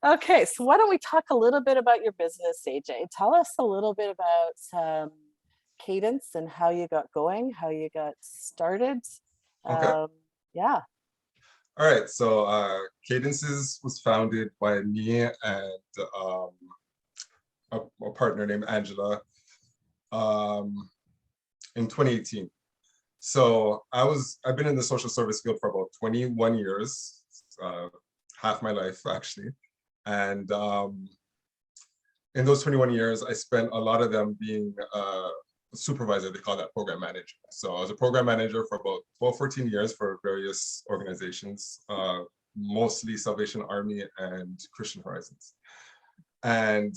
Okay, so why don't we talk a little bit about your business, AJ? Tell us a little bit about Cadence and how you got going, how you got started. Okay. Um, yeah. All right. So Cadences was founded by me and um, a partner named Angela um, in 2018. So I've been in the social service field for about 21 years, uh, half my life actually. And in those 21 years, I spent a lot of them being a supervisor, they call that program manager. So I was a program manager for about 12, 14 years for various organizations, mostly Salvation Army and Christian Horizons. And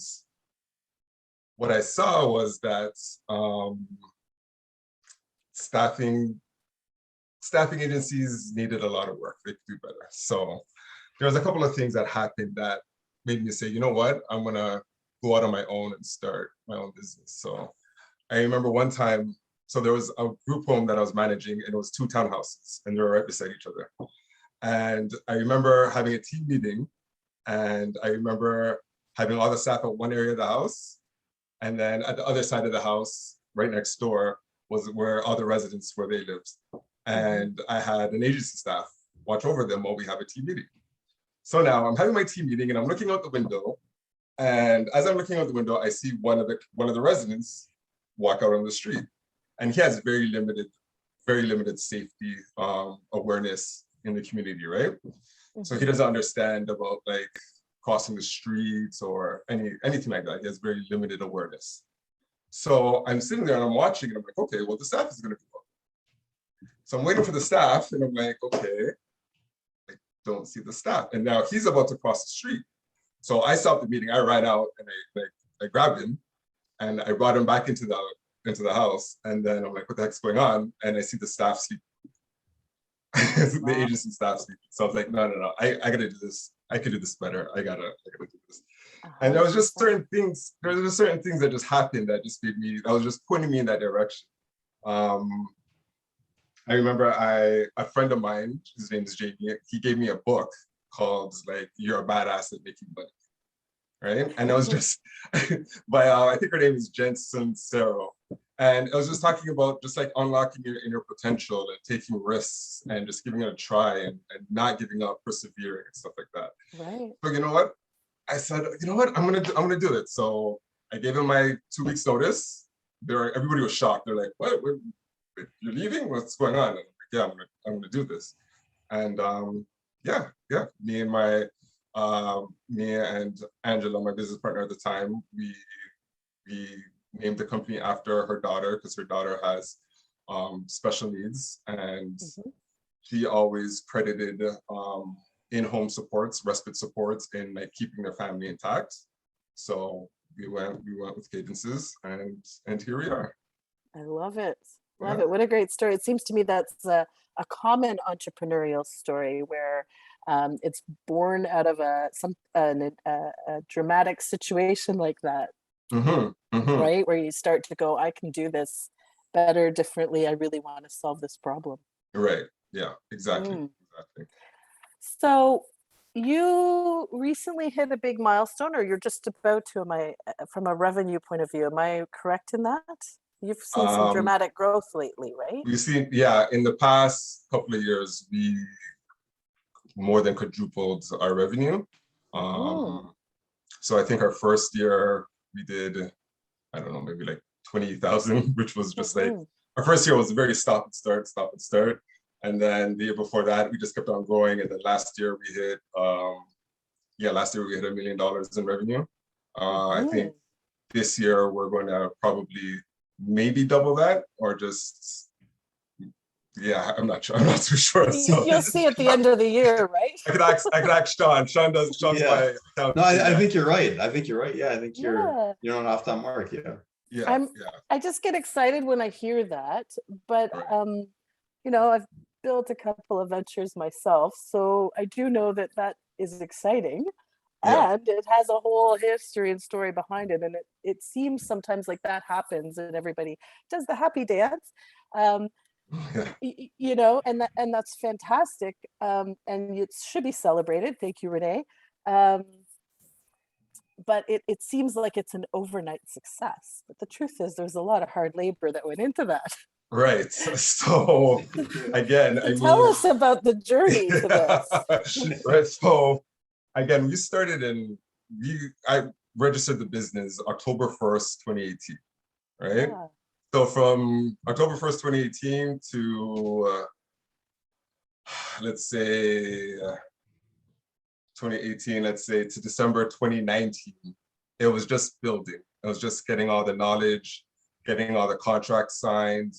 what I saw was that staffing agencies needed a lot of work. They could do better. So there was a couple of things that happened that made me say, you know what, I'm gonna go out on my own and start my own business. So I remember one time, so there was a group home that I was managing, and it was two townhouses, and they were right beside each other. And I remember having a team meeting, and I remember having all the staff at one area of the house, and then at the other side of the house, right next door, was where all the residents where they lived. And I had an agency staff watch over them while we have a team meeting. So now I'm having my team meeting, and I'm looking out the window, and as I'm looking out the window, I see one of the residents walk out on the street, and he has very limited safety awareness in the community, right? So he doesn't understand about like crossing the streets or anything like that. He has very limited awareness. So I'm sitting there and I'm watching, and I'm like, okay, well, the staff is going to go up. So I'm waiting for the staff, and I'm like, okay, I don't see the staff, and now he's about to cross the street. So I stopped the meeting. I ran out and I grabbed him, and I brought him back into the house. And then I'm like, what the heck's going on? And I see the staff sleep, the agency staff sleep. So I was like, no, I gotta do this. I could do this better. I gotta do this. And there was just certain things. There was just certain things that just happened that just made me. That was just pointing me in that direction. I remember a friend of mine, his name is Jamie. He gave me a book called like "You're a Badass at Making Money." Right? And it was just by I think her name is Jensen Sero. And it was just talking about just like unlocking your inner potential and taking risks and just giving it a try and not giving up, persevering and stuff like that. Right. But you know what? I said, you know what? I'm gonna do it. So I gave him my 2 weeks notice. Everybody was shocked. They're like, what? You're leaving? What's going on? And I'm like, yeah, I'm gonna do this. And yeah, me and Angela, my business partner at the time, we named the company after her daughter because her daughter has special needs, and she always credited in-home supports, respite supports, in like keeping their family intact. So we went with Cadences, and here we are. I love it. Love it. What a great story. It seems to me that's a common entrepreneurial story where it's born out of a dramatic situation like that, right? Where you start to go, I can do this better, differently. I really want to solve this problem. Right. Yeah, exactly. Exactly. So you recently hit a big milestone, or you're just about to, from a revenue point of view, am I correct in that? You've seen some dramatic growth lately, right? We've seen, yeah, in the past couple of years, we more than quadrupled our revenue. So I think our first year we did, I don't know, maybe like 20,000, which was just like, our first year was very stop and start. And then the year before that, we just kept on growing. And then last year we hit, last year we hit $1 million in revenue. I think this year we're going to probably maybe double that, or just, yeah, I'm not sure. I'm not too sure. So you'll see at the end of the year, right? I could ask Sean. Sean's my account. No, I think you're right. Yeah, I think you're not off that mark. Yeah. I just get excited when I hear that. But I've built a couple of ventures myself, so I do know that is exciting. And it has a whole history and story behind it. And it seems sometimes like that happens and everybody does the happy dance. And that's fantastic. And it should be celebrated. Thank you, Renee. but it seems like it's an overnight success. But the truth is, there's a lot of hard labor that went into that. Right. So again, I Tell mean, us about the journey to this. right. So again, we started I registered the business October 1st, 2018, right? Yeah. So from October 1st, 2018 to let's say 2018, let's say to December 2019, it was just building. It was just getting all the knowledge, getting all the contracts signed,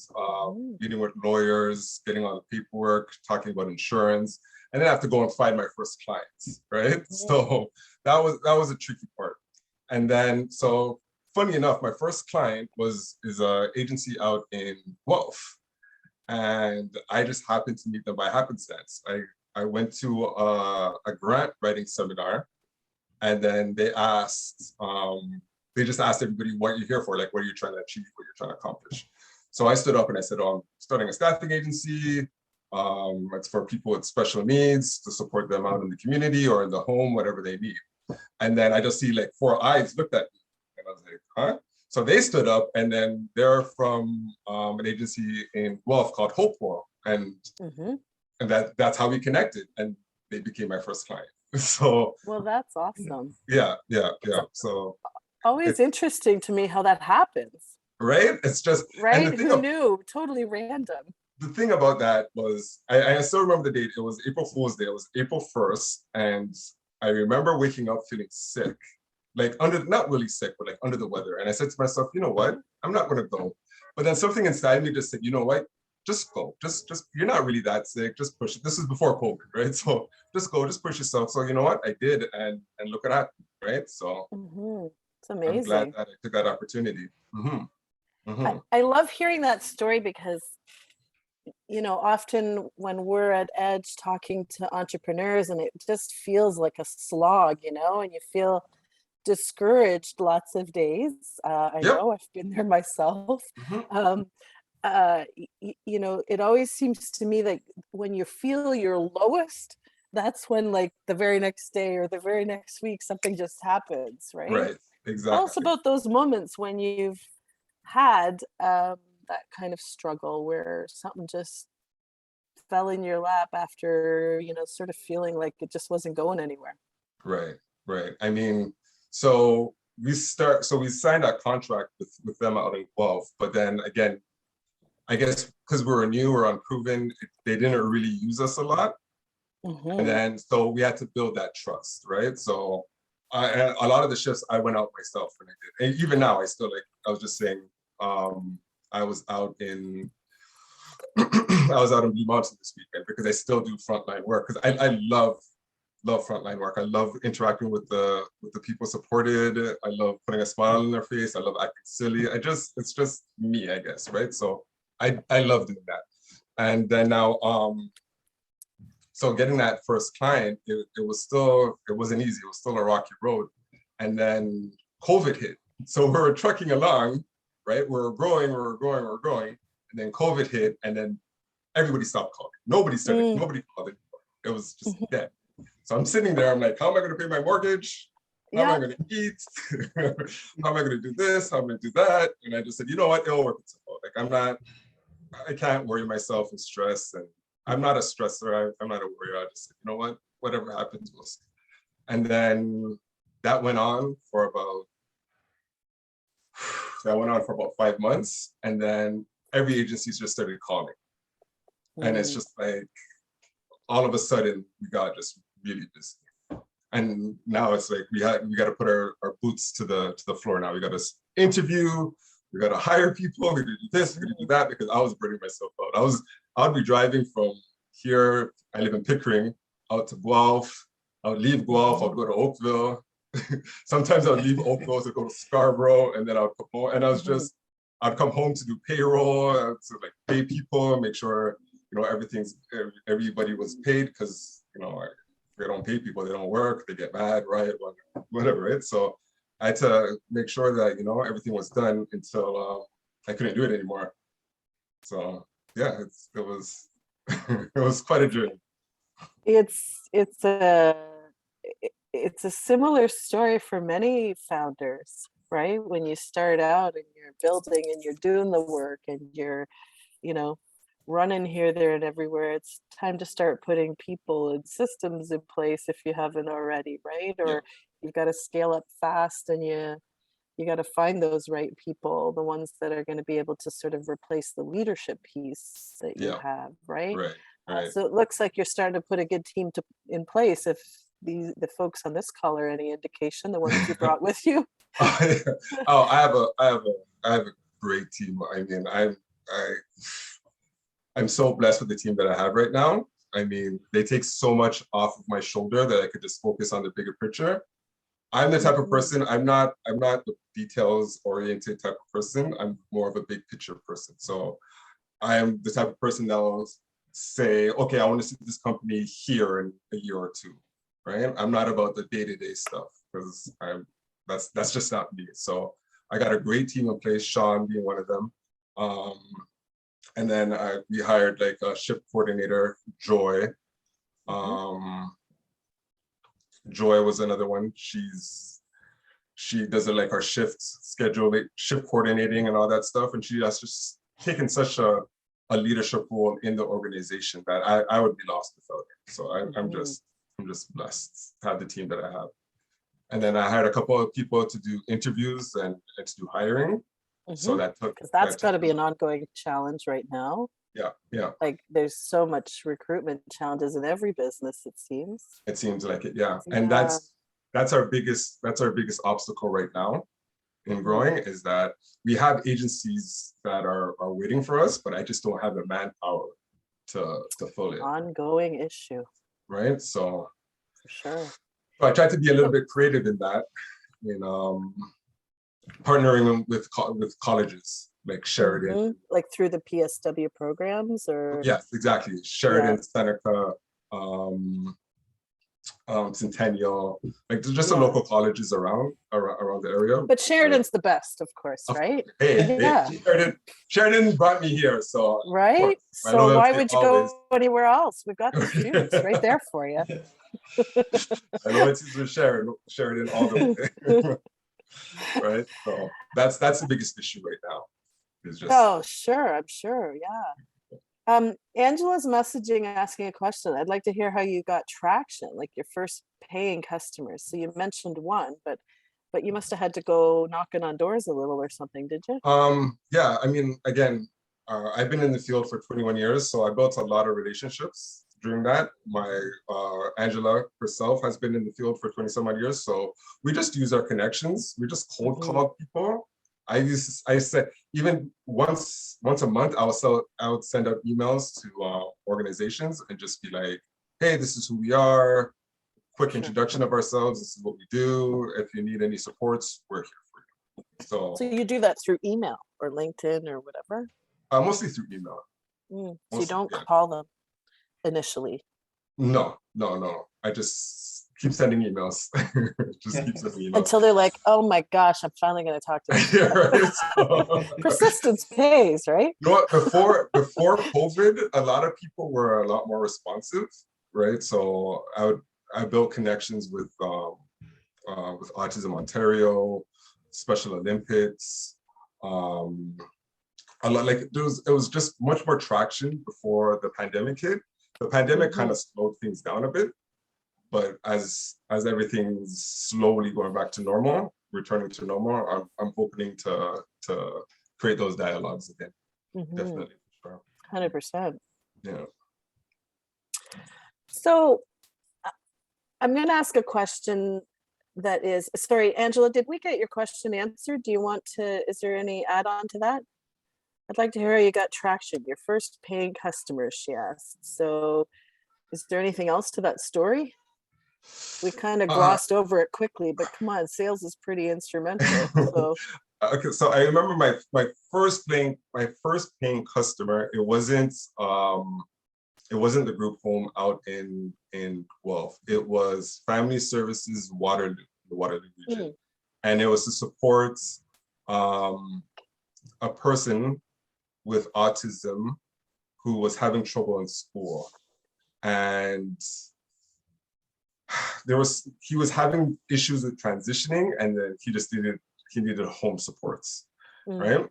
meeting with lawyers, getting all the paperwork, talking about insurance, and then I have to go and find my first clients, right? So that was a tricky part. And then, so funny enough, my first client is an agency out in Guelph, and I just happened to meet them by happenstance. I went to a grant writing seminar, and then they just asked everybody what you're here for, like what are you trying to achieve, what you're trying to accomplish. So I stood up and I said, oh, I'm starting a staffing agency. It's for people with special needs to support them out in the community or in the home, whatever they need. And then I just see like 4 eyes looked at me, and I was like, huh? So they stood up, and then they're from an agency in Guelph called Hopewell, and that's how we connected, and they became my first client. So well, that's awesome. Yeah. So always interesting to me how that happens. Right? It's just right. Who knew? Totally random. The thing about that was I still remember the date. It was April Fool's Day. It was April 1st, and I remember waking up feeling sick, like not really sick, but like under the weather. And I said to myself, you know what? I'm not going to go. But then something inside me just said, you know what? Just go. Just you're not really that sick. Just push it. This is before COVID, right? So just go. Just push yourself. So you know what? I did, and look at that, right? So it's amazing. I'm glad that I took that opportunity. I love hearing that story because, you know, often when we're at Edge talking to entrepreneurs, and it just feels like a slog, you know, and you feel discouraged lots of days. I know I've been there myself. You know, it always seems to me like when you feel your lowest, that's when like the very next day or the very next week, something just happens, right? Right, exactly. Tell us about those moments when you've had that kind of struggle where something just fell in your lap after, you know, sort of feeling like it just wasn't going anywhere. Right. I mean, so we signed that contract with them out in Guelph, but then again, I guess because we were new or unproven, they didn't really use us a lot. And then so we had to build that trust, right? So a lot of the shifts I went out myself and I did. And even now I still, like I was just saying, I was out in Blue Mountain this weekend because I still do frontline work because I love frontline work. I love interacting with the people supported. I love putting a smile on their face. I love acting silly. It's just me, I guess, right? So I love doing that. And then now, so getting that first client, it wasn't easy. It was still a rocky road. And then COVID hit. So we were trucking along, right? We were growing. And then COVID hit, and then everybody stopped calling. Nobody called anymore. It was just dead. So I'm sitting there, I'm like, how am I going to pay my mortgage? How am I going to eat? How am I going to do this? How am I going to do that? And I just said, you know what? It'll work itself. Like I can't worry myself and stress. And I'm not a stressor. I'm not a worrier. I just said, you know what? Whatever happens, we'll see. And then that went on for about 5 months. And then every agency just started calling. And it's just like, all of a sudden we got just really busy. And now it's like we got to put our boots to the floor now. We got to interview, we got to hire people, we got to do this, we got to do that, because I was burning myself out. I'd be driving from here, I live in Pickering, out to Guelph. I would leave Guelph, I'd go to Oakville. Sometimes I'd leave Oakville to go to Scarborough, and then I'd come home. And I'd come home to do payroll, to like pay people, make sure, you know, everybody was paid, because, you know, if they don't pay people, they don't work, they get mad, right? Whatever, right? So I had to make sure that, you know, everything was done until I couldn't do it anymore. So yeah, it was it was quite a journey. It's it's a similar story for many founders, right? When you start out and you're building and you're doing the work and you're, you know, running here, there, and everywhere, it's time to start putting people and systems in place if you haven't already, right? Yeah. Or you've got to scale up fast, and you got to find those right people, the ones that are going to be able to sort of replace the leadership piece that you Yeah. have, right? Right. So it looks like you're starting to put a good team in place. If the folks on this call are any indication, the ones you brought with you. Oh, I have a great team. I mean, I'm so blessed with the team that I have right now. I mean, they take so much off of my shoulder that I could just focus on the bigger picture. I'm the type of person, I'm not the details oriented type of person. I'm more of a big picture person. So I am the type of person that will say, okay, I want to see this company here in a year or two, right? I'm not about the day-to-day stuff because that's just not me. So I got a great team in place, Sean being one of them. And then we hired like a shift coordinator, Joy. Joy was another one. She does it like our shift schedule, like shift coordinating and all that stuff. And she has just taken such a leadership role in the organization that I would be lost without her. So I'm just blessed to have the team that I have. And then I hired a couple of people to do interviews and to do hiring. So that took, because that's got to be an ongoing challenge right now. Yeah. Like there's so much recruitment challenges in every business, it seems. It seems like it, yeah. And that's our biggest obstacle right now in growing, is that we have agencies that are waiting for us, but I just don't have the manpower to fill it. Ongoing issue. Right. So for sure. So I tried to be a little bit creative in that, partnering with colleges like Sheridan. Like through the PSW programs, or? Yes, exactly. Sheridan, Seneca, Centennial, like just the local colleges around the area. But Sheridan's the best, of course, right? Hey, Sheridan brought me here, so right. So why would you go anywhere else? We've got the students right there for you. I know it's with Sheridan all the way. Right. So that's the biggest issue right now. Oh, sure, I'm sure. Yeah. Angela's messaging asking a question. I'd like to hear how you got traction, like your first paying customers. So you mentioned one, but you must have had to go knocking on doors a little or something, did you? Yeah, I mean, again, I've been in the field for 21 years, so I built a lot of relationships during that. My Angela herself has been in the field for 20 some odd years, so we just use our connections. We just cold call people. I said even once a month I would send out emails to organizations and just be like, hey, this is who we are, quick introduction of ourselves, this is what we do, if you need any supports, we're here for you. So you do that through email or LinkedIn or whatever? Mostly through email. So you don't call them initially? No. I just keep sending emails. Just keep sending emails. Until they're like, oh my gosh, I'm finally going to talk to them. Persistence pays, right? You know what? Before COVID, a lot of people were a lot more responsive, right? So I built connections with Autism Ontario, Special Olympics, a lot, like it was just much more traction before the pandemic hit. The pandemic kind of slowed things down a bit, but as everything's slowly going back to normal, returning to normal, I'm hoping to create those dialogues again. Definitely. 100%. Yeah. So I'm going to ask a question that is, sorry, Angela, did we get your question answered? Do you want to, is there any add-on to that? I'd like to hear how you got traction, your first paying customers, she asked. So is there anything else to that story? We kind of glossed over it quickly, but come on, sales is pretty instrumental. So. Okay, so I remember my first paying customer. It wasn't the group home out in Guelph. It was Family Services Waterloo, the Waterloo region, and it was to support a person with autism who was having trouble in school and he was having issues with transitioning, and then he needed home supports, right?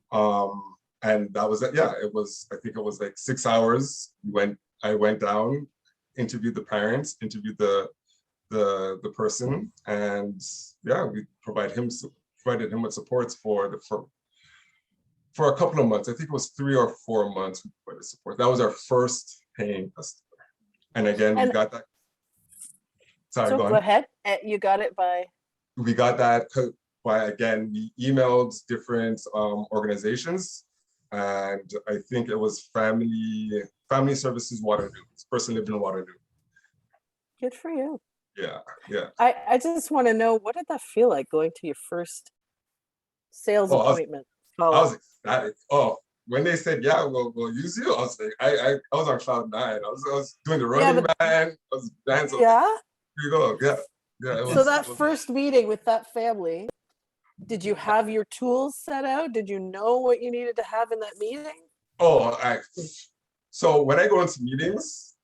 And that was it. Yeah, it was, I think it was like 6 hours. I went down, interviewed the parents, interviewed the person, and yeah, we provided him with supports for a couple of months. I think it was 3 or 4 months we provided support. That was our first paying customer. And again, we got that. Sorry, so go ahead. You got it by? We got that by, again, we emailed different organizations, and I think it was Family Services Waterloo. This person lived in Waterloo. Good for you. Yeah, yeah. I just want to know, what did that feel like, going to your first sales appointment? I was ecstatic. Oh, when they said, yeah, we'll use you, I was like, I was on cloud 9. I was doing the Running Man. I was dancing. Yeah. Here you go. Yeah. Yeah. So that first meeting with that family, did you have your tools set out? Did you know what you needed to have in that meeting? So when I go into meetings,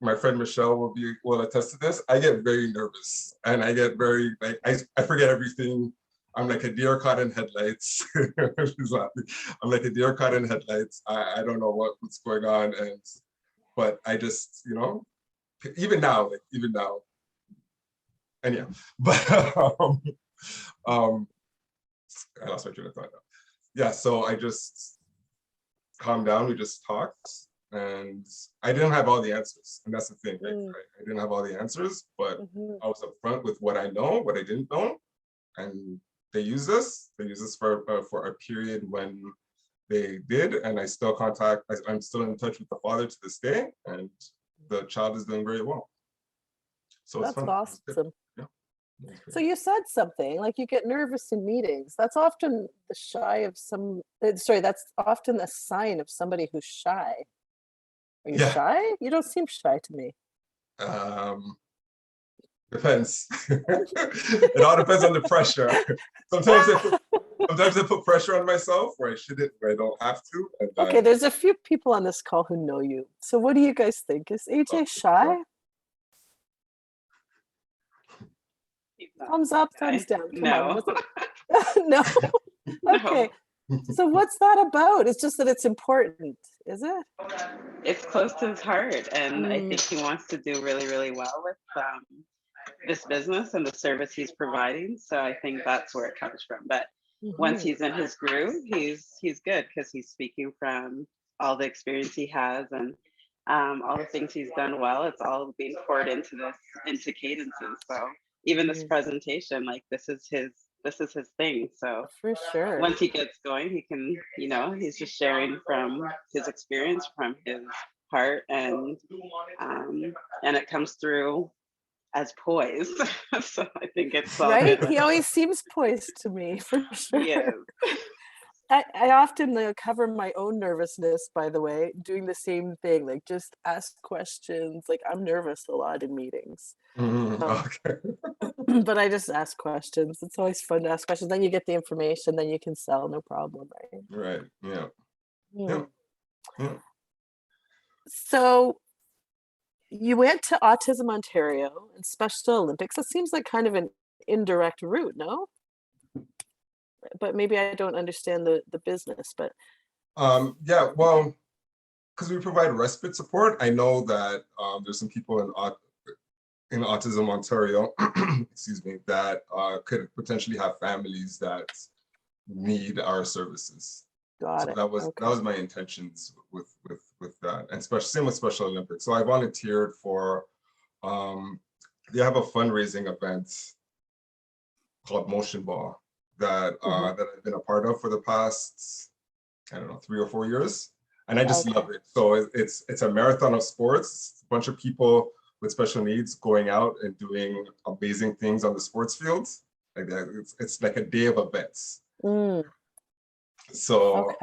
my friend Michelle will attest to this. I get very nervous, and I get very, like, I forget everything. I'm like a deer caught in headlights. I'm like a deer caught in headlights. I don't know what's going on, but I just, even now, anyhow. But I lost my train of thought now. Yeah, so I just calmed down. We just talked, and I didn't have all the answers, and that's the thing. Right? I didn't have all the answers, but I was upfront with what I know, what I didn't know, and they use this. They use this for a period when they did, and I'm still in touch with the father to this day, and the child is doing very well. So that's fun. Awesome. Yeah. So you said something like you get nervous in meetings. That's often that's often a sign of somebody who's shy. Are you shy? You don't seem shy to me. Depends. It all depends on the pressure. Sometimes I put pressure on myself where I don't have to. Okay, there's a few people on this call who know you. So what do you guys think? Is AJ shy? Thumbs up, thumbs down. Come on. No. Okay. So what's that about? It's just that it's important, is it? It's close to his heart, and I think he wants to do really, really well with this business and the service he's providing. So I think that's where it comes from. But once he's in his groove, he's good, because he's speaking from all the experience he has and all the things he's done well. It's all being poured into cadences. So even this presentation, like, this is his thing. So for sure, once he gets going, he can, he's just sharing from his experience, from his heart, and it comes through as poise. So I think it's all right. good. He always seems poised to me, for sure. Yes. I often cover my own nervousness, by the way, doing the same thing, like just ask questions. Like, I'm nervous a lot in meetings. Okay. But I just ask questions. It's always fun to ask questions. Then you get the information, then you can sell, no problem, right? Right. Yeah. Yeah. So you went to Autism Ontario and Special Olympics. It seems like kind of an indirect route, no? But maybe I don't understand the business, but yeah, well, because we provide respite support, I know that there's some people in Autism Ontario, excuse me, that could potentially have families that need our services. Got it. That was my intentions with that, and same with Special Olympics. So I volunteered for they have a fundraising event called Motion Ball that I've been a part of for the past, I don't know, 3 or 4 years, and I just love it. So it's a marathon of sports. It's a bunch of people with special needs going out and doing amazing things on the sports fields. Like that, it's like a day of events. So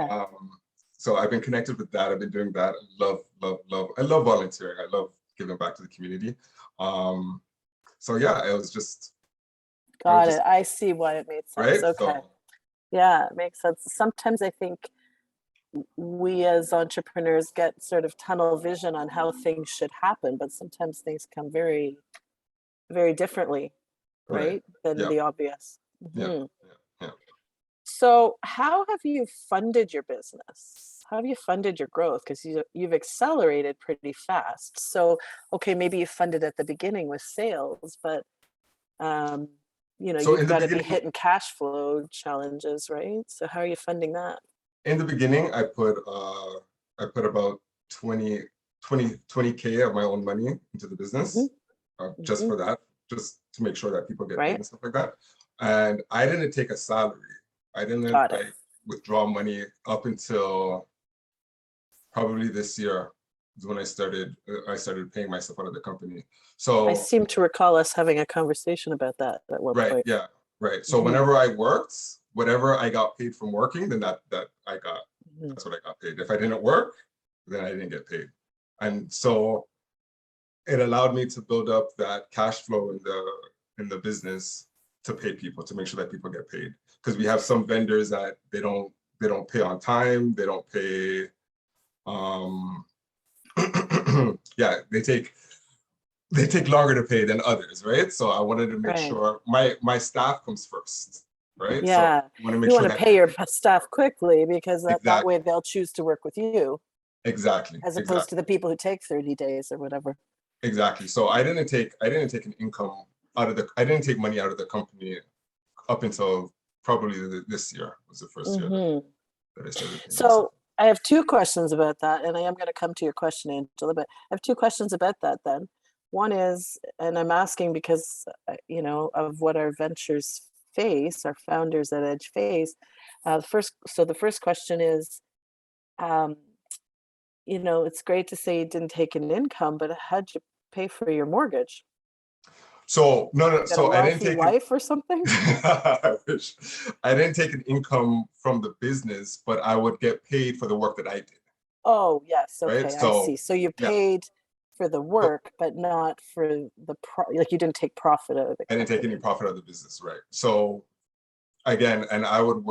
so I've been connected with that. I've been doing that. I love volunteering. I love giving back to the community. So yeah, it was just got it. I see why it made sense. Right? Okay. So, yeah, it makes sense. Sometimes I think we as entrepreneurs get sort of tunnel vision on how things should happen, but sometimes things come very very differently, right? Than Yeah. the obvious. Yeah. Mhm. Yeah. So how have you funded your business? How have you funded your growth? Because you've accelerated pretty fast. So, okay, maybe you funded at the beginning with sales, but um, So you've in the got to be beginning, hitting cash flow challenges, right? So how are you funding that? I put about 20K of my own money into the Hmm. business, just Hmm. for that, just to make sure that people get paid Right? and stuff like that. And I didn't take a salary. I didn't Got it. like withdraw money up until probably this year is when I started paying myself out of the company. I So seem to recall us having a conversation about that at one right, point. yeah, right. So Mhm. whenever I worked, whatever I got paid from working, then that I got, Mhm. that's what I got paid. If I didn't work, then I didn't get paid. And so it allowed me to build up that cash flow in the business to pay people, to make sure that people get paid. Because we have some vendors that they don't pay on time, they don't pay um yeah, they take longer to pay than others, right? So I wanted to make Right. sure my staff comes first, right? So Yeah. I want to make You sure want to that pay your staff quickly because that way exactly, they'll choose to work with you exactly, as opposed to exactly, the people who take 30 days or whatever. exactly. So I didn't take an income I didn't take money out of the company up until probably this year was the first year Hmm. that I started paying myself. So I have two questions about that, and I am going to come to your question, Angela, but I have two questions about that then. One is, and I'm asking because, of what our ventures face, our founders at Edge face. The first question is, um, it's great to say you didn't take an income, but how'd you pay for your mortgage? So no, Got a so I didn't wealthy take it. wife or something? I wish. I didn't take an income from the business, but I would get paid for the work that I did, Oh, yes. right? Okay, I see. So So you yeah, paid for the but work, but not for like you didn't take profit out of the I didn't take any company. profit out of the business, right? So again, and I would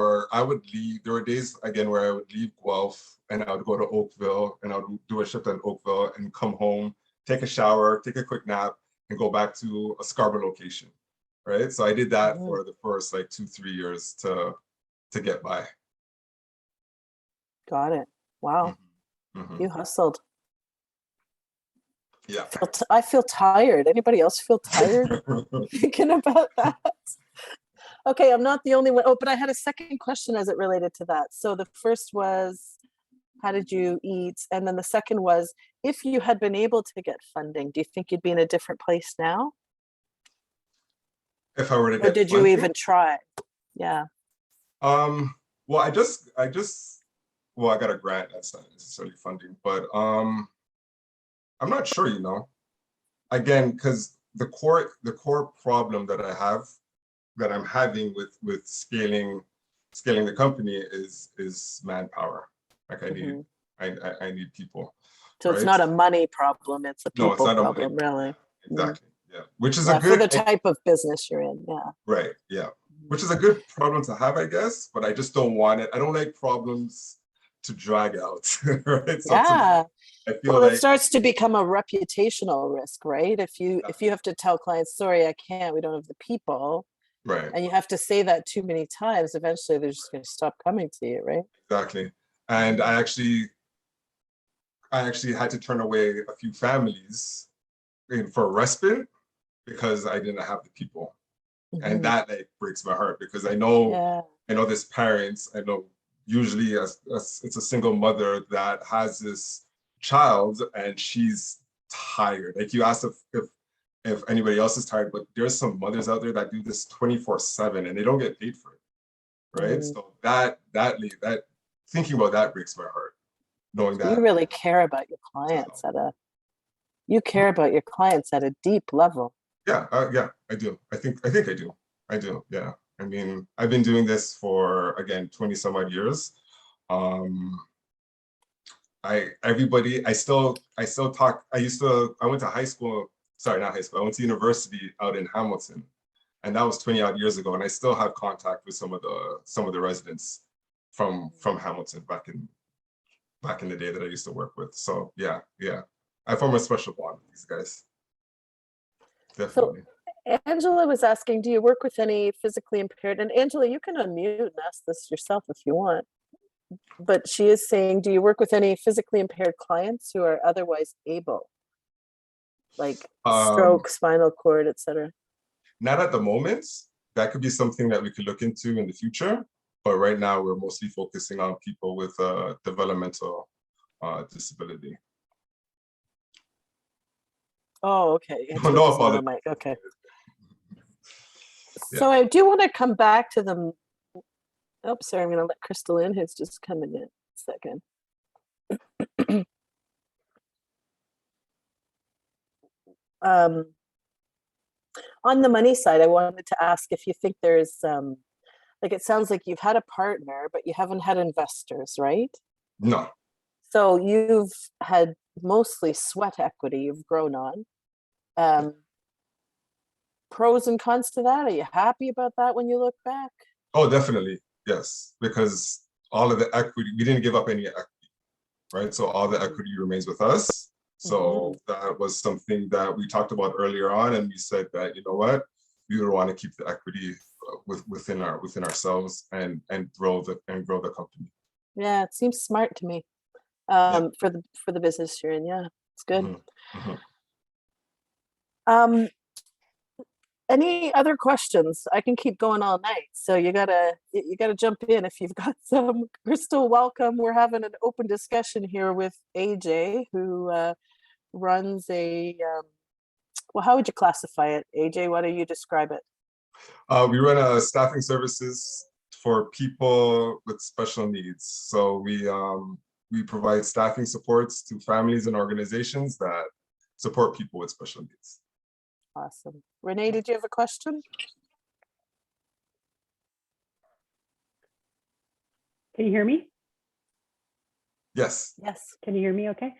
leave. There were days again where I would leave Guelph and I would go to Oakville and I would do a shift at Oakville and come home, take a shower, take a quick nap, and go back to a Scarborough location, right? So I did that Mhm. for the first like 2, 3 years to get by. Got it. Wow, Mhm. you hustled. Yeah. I feel tired. Anybody else feel tired thinking about that? Okay, I'm not the only one. Oh, but I had a second question as it related to that. So the first was, how did you eat? And then the second was, if you had been able to get funding, do you think you'd be in a different place now? If I were to Or get did you funding, even try? Yeah. um, well, well, I got a grant. That's not necessarily funding, but I'm not sure. Again, because the core problem that I'm having with scaling the company is manpower. Like Hmm. I need people, So it's right? not a money problem, it's a No, it's people not a money problem, problem. really. Yeah, Mm. exactly. Yeah, which is a Yeah, for the good type of business you're in. Yeah. right. Yeah, Mhm. which is a good problem to have, I guess. But I just don't want it. I don't like problems to drag out, right? So to me, Yeah. I feel Well, it like starts to become a reputational risk, right? If you have to tell clients, sorry, I can't, we don't have the people, right, and you have to say that too many times, eventually they're just going to stop coming to you, right? exactly. And Mhm. I actually had to turn away a few families for respite because I didn't have the people. And Mhm. that like breaks my heart because Yeah. I know there's parents, I know usually it's a single mother that has this child and she's tired. Like you asked if anybody else is tired, but there's some mothers out there that do this 24/7 and they don't get paid for it. Right. Mm. So that thinking about that breaks my heart, knowing So you that really care about your clients you care about your clients at a deep level. yeah, I do. I think I do. I do. Yeah. I mean, I've been doing this for again 20 some odd years. Um, I still talk. I went to high school. Sorry, not high school. I went to university out in Hamilton, and that was 20 odd years ago. And I still have contact with some of the residents from Hamilton back in the day that I used to work with. So yeah, I form a special bond with these guys. So Definitely. Angela was asking, do you work with any physically impaired? And Angela, you can unmute and ask this yourself if you want. But she is saying, do you work with any physically impaired clients who are otherwise able? Like stroke, spinal cord, etc. Not at the moment. That could be something that we could look into in the future. But right now, we're mostly focusing on people with developmental disability. Oh, okay. No, apologies. Okay. Yeah. So I do want to come back to them. Oh, sorry, I'm going to let Crystal in, who's just coming in a second. On the money side, I wanted to ask if you think there's, like, it sounds like you've had a partner, but you haven't had investors, right? No. So you've had mostly sweat equity you've grown on. Pros and cons to that? Are you happy about that when you look back? Oh, definitely. Yes. Because all of the equity, we didn't give up any equity, right? So all the equity remains with us. So that was something that we talked about earlier on, and we said that, you know what, we would want to keep the equity within ourselves and grow the company. Yeah, it seems smart to me. For the business you're in. Yeah, it's good. Any other questions? I can keep going all night, so you gotta jump in if you've got some. Crystal, welcome. We're having an open discussion here with AJ, who runs a well, how would you classify it, AJ? Why don't you describe it? We run staffing services for people with special needs. So we provide staffing supports to families and organizations that support people with special needs. Awesome. Renee, did you have a question? Can you hear me? Yes. Yes. Can you hear me okay?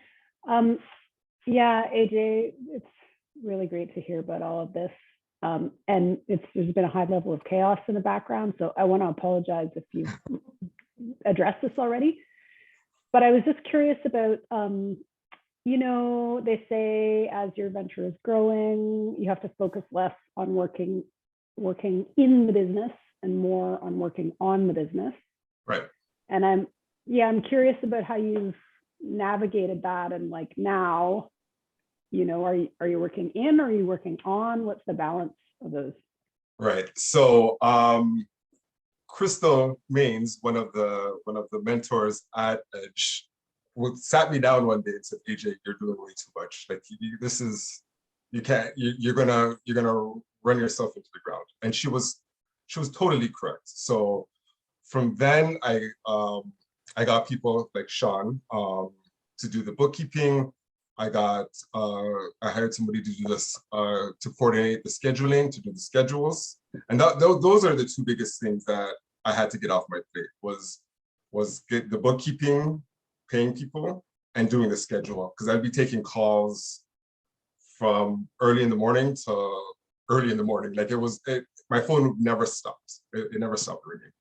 Yeah, AJ, it's really great to hear about all of this. And there's been a high level of chaos in the background. So I want to apologize if you've addressed this already. But I was just curious about, you know, they say as your venture is growing, you have to focus less on working in the business and more on working on the business. Right. And I'm curious about how you've navigated that, and like now, you know, are you working in, or are you working on? What's the balance of those? Right. So Crystal Maines, one of the mentors at Edge, sat me down one day and said, AJ, you're doing way too much. Like you're gonna run yourself into the ground. And she was totally correct. So from then I got people like Sean to do the bookkeeping. I hired somebody to do this, to coordinate the scheduling, to do the schedules. And those are the two biggest things that I had to get off my plate, was get the bookkeeping, paying people, and doing the schedule. Because I'd be taking calls from early in the morning to early in the morning. Like my phone never stopped. It never stopped ringing.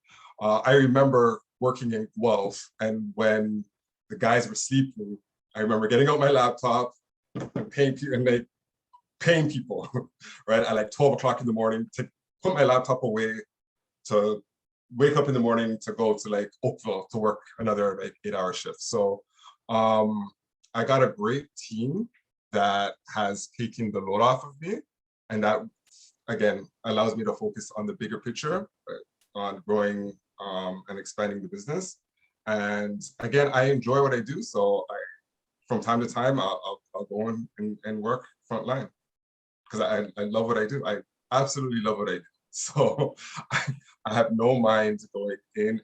I remember working in Guelph, and when the guys were sleeping, I remember getting out my laptop and paying people, right, at like 12 o'clock in the morning, to put my laptop away, to wake up in the morning to go to like Oakville to work another like 8-hour shift. So I got a great team that has taken the load off of me, and that again allows me to focus on the bigger picture, right, on growing and expanding the business. And again, I enjoy what I do, so from time to time I'll go and work frontline, because I love what I do. I absolutely love what I do. So I have no mind going in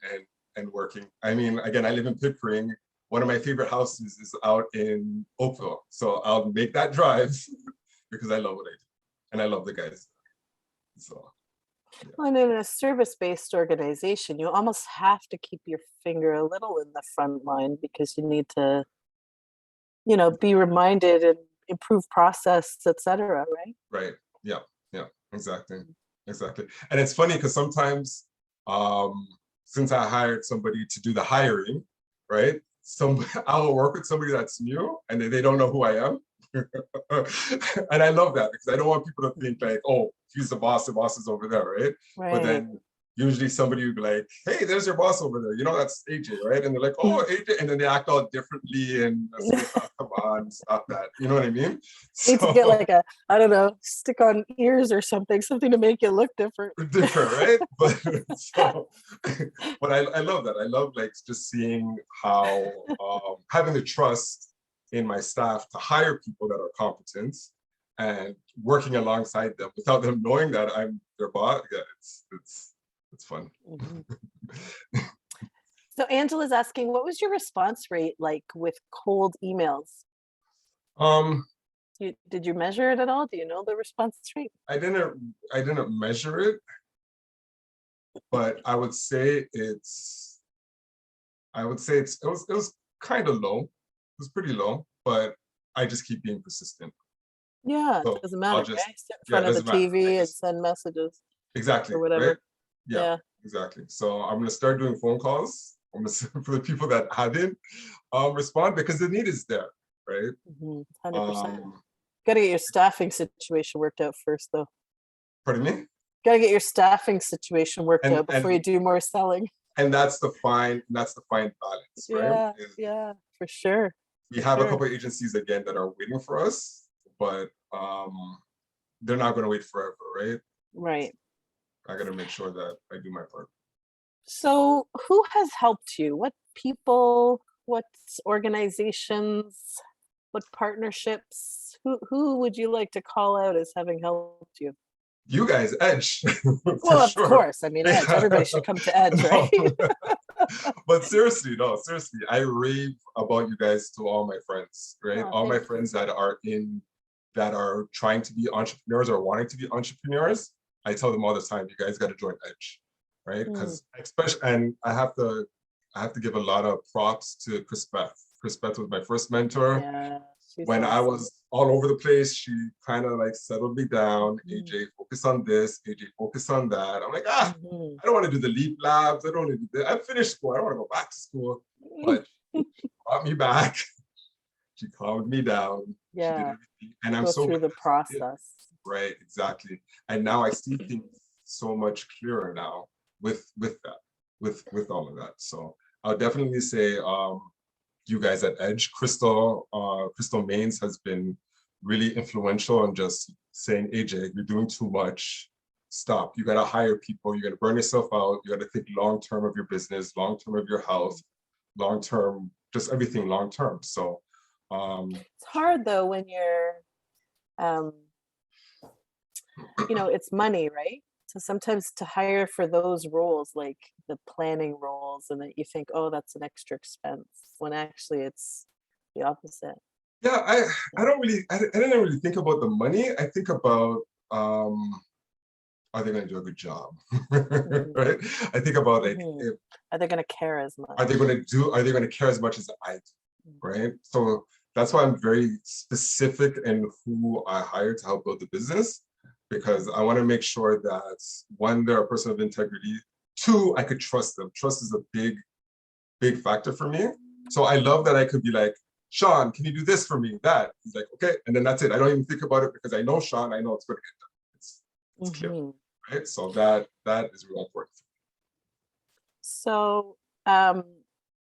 and working. I mean, again, I live in Pickering. One of my favorite houses is out in Oakville. So I'll make that drive because I love what I do. And I love the guys. So. Yeah. And in a service-based organization, you almost have to keep your finger a little in the front line, because you need to, you know, be reminded and improve process, etc. Right? Right. Yeah. Yeah. Exactly. And it's funny because sometimes, since I hired somebody to do the hiring, right? I will work with somebody that's new and they don't know who I am. And I love that, because I don't want people to think like, oh, he's the boss is over there, right? But then usually somebody would be like, hey, there's your boss over there. You know, that's AJ, right? And they're like, oh, AJ. And then they act all differently. And I say, oh, come on, stop that. You know what I mean? Need to get like a, I don't know, stick on ears or something to make you look different. Different, right? But but I love that. I love like just seeing how having the trust in my staff to hire people that are competent and working alongside them without them knowing that I'm their boss. Yeah, it's fun. So Angela's asking, what was your response rate like with cold emails? Did you measure it at all? Do you know the response rate? I didn't measure it, but I would say it was kind of low. It was pretty low, but I just keep being persistent. Yeah, so it doesn't matter, right? Sit in front of the TV and send messages. Exactly. Or whatever. Right? Yeah, exactly. So I'm gonna start doing phone calls. For the people that hadn't respond, because the need is there, right? 100%. Got to get your staffing situation worked out first, though. Pardon me? Got to get your staffing situation worked out before you do more selling. And that's the fine balance, right? Yeah, for sure. We have a couple of agencies again that are waiting for us, but they're not going to wait forever, right? Right. I got to make sure that I do my part. So who has helped you? What people, what organizations, what partnerships? Who would you like to call out as having helped you? You guys, Edge. Well, of course. I mean, Edge. Everybody should come to Edge, right? But seriously, I rave about you guys to all my friends, right? All my friends that are trying to be entrepreneurs or wanting to be entrepreneurs. I tell them all the time, you guys got to join Edge, right? Because especially, and I have to give a lot of props to Chris Beth. Chris Beth was my first mentor. Yeah, when I was all over the place, she kind of like settled me down. AJ, focus on this. AJ, focus on that. I'm like, I don't want to do the leap labs. I don't want to do that. I finished school. I don't want to go back to school. But she brought me back. She calmed me down. Yeah. And I'm so through the process. Right, exactly. And now I see things so much clearer now with that, with all of that. So I'll definitely say you guys at Edge, Crystal Maines has been really influential in just saying, AJ, you're doing too much. Stop. You got to hire people. You got to burn yourself out. You got to think long-term of your business, long-term of your health, long-term, just everything long-term. So it's hard though when you're it's money, right? So sometimes to hire for those roles, like the planning roles, and that you think, oh, that's an extra expense, when actually it's the opposite. Yeah, I didn't really think about the money. I think about are they going to do a good job, right? I think about like, are they going to care as much? Are they going to care as much as I do, right? So that's why I'm very specific in who I hire to help build the business, because I want to make sure that one, they're a person of integrity. Two, I could trust them. Trust is a big factor for me. So I love that I could be like, Sean, can you do this for me? That. He's like, okay. And then that's it. I don't even think about it because I know Sean, I know it's going to get done. It's clear, right? So that is real important. So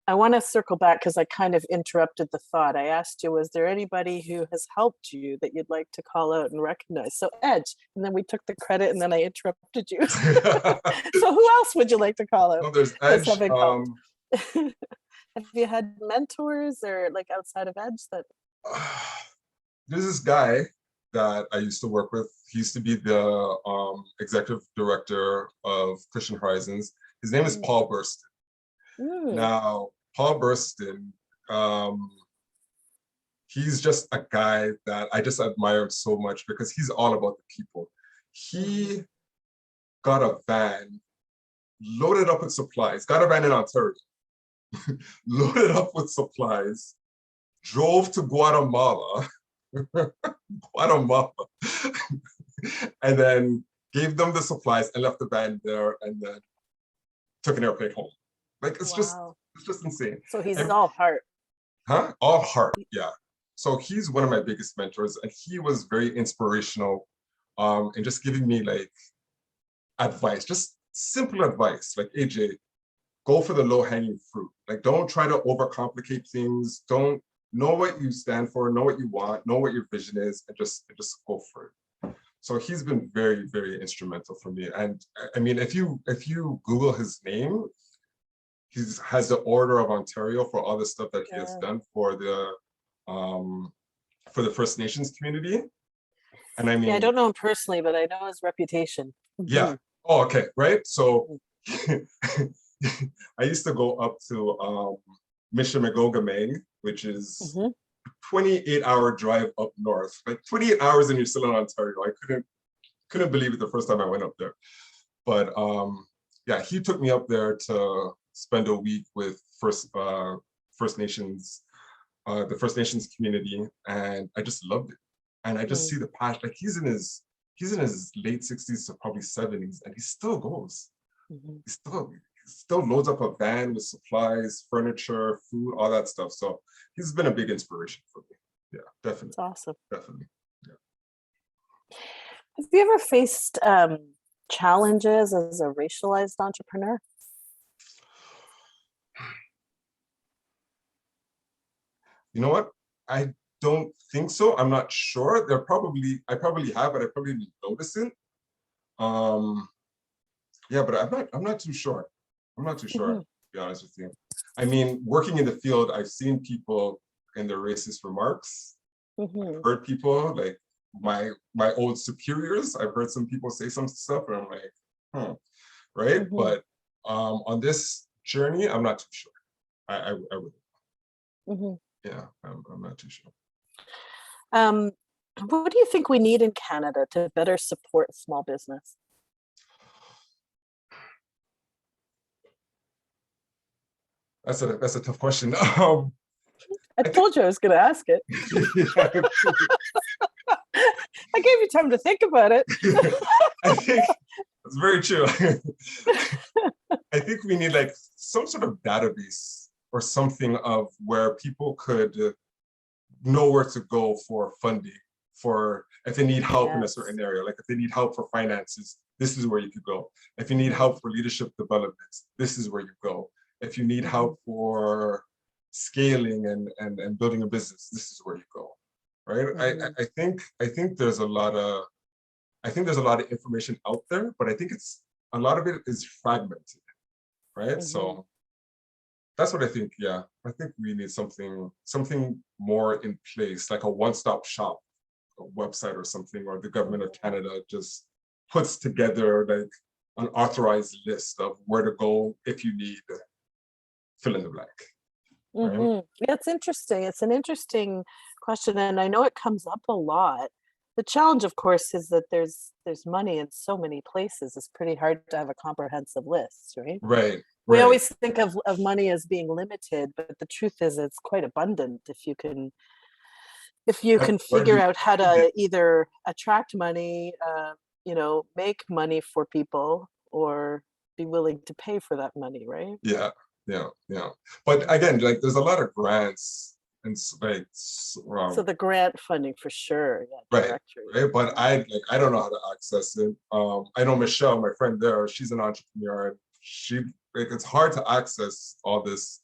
I want to circle back because I kind of interrupted the thought. I asked you, was there anybody who has helped you that you'd like to call out and recognize? So Edge, and then we took the credit and then I interrupted you. So who else would you like to call out? Well, there's Edge. Have you had mentors or like outside of Edge that? There's this guy that I used to work with. He used to be the executive director of Christian Horizons. His name is Paul Burston. Now, Paul Burston, he's just a guy that I just admire so much because he's all about the people. He got a van, loaded up with supplies, got a van in Ontario, loaded up with supplies, drove to Guatemala, and then gave them the supplies and left the van there and then took an airplane home. Like, it's just insane. So he's all heart. Huh? All heart, yeah. So he's one of my biggest mentors, and he was very inspirational and just giving me like advice, just simple advice, like AJ, go for the low-hanging fruit. Like, don't try to overcomplicate things. Don't know what you stand for, know what you want, know what your vision is, and just go for it. So he's been very, very instrumental for me. And I mean, if you Google his name, he has the Order of Ontario for all the stuff that he has done for the First Nations community. And I mean, I don't know him personally, but I know his reputation. Yeah. Oh, okay. Right. So I used to go up to Mishamagogamang, which is 28-hour drive up north, like 28 hours and you're still in Ontario. I couldn't believe it the first time I went up there. But yeah, he took me up there to spend a week with First Nations, the First Nations community, and I just loved it. And I just see the passion. Like he's in his late 60s to probably 70s, and he still goes. He still loads up a van with supplies, furniture, food, all that stuff. So he's been a big inspiration for me. Yeah, definitely. That's awesome. Definitely. Yeah. Have you ever faced challenges as a racialized entrepreneur? You know what? I don't think so. I'm not sure. I probably have, but I probably didn't notice it. Yeah, but I'm not too sure. I'm not too sure, to be honest with you. I mean, working in the field, I've seen people in their racist remarks. Heard people like my old superiors. I've heard some people say some stuff, and I'm like, right? But on this journey, I'm not too sure. I would. Yeah, I'm not too sure. What do you think we need in Canada to better support small business? That's a tough question. I told you I was going to ask it. I gave you time to think about it. I think it's very true. I think we need like some sort of database or something of where people could know where to go for funding, for if they need help in a certain area, like if they need help for finances, this is where you could go. If you need help for leadership development, this is where you go. If you need help for scaling and building a business, this is where you go, right? I think there's a lot of information out there, but I think a lot of it is fragmented, right? So that's what I think. Yeah, I think we need something more in place, like a one-stop shop, a website or something, or the government of Canada just puts together like an authorized list of where to go if you need fill in the blank. Right? Yeah, it's interesting. It's an interesting question, and I know it comes up a lot. The challenge, of course, is that there's money in so many places. It's pretty hard to have a comprehensive list, right? Right. We always think of money as being limited, but the truth is it's quite abundant if you can figure out how to either attract money, make money for people, or be willing to pay for that money, right? Yeah. But again, like there's a lot of grants and like so the grant funding for sure. Yeah, right. But I don't know how to access it. I know Michelle, my friend there, she's an entrepreneur, and she it's hard to access all this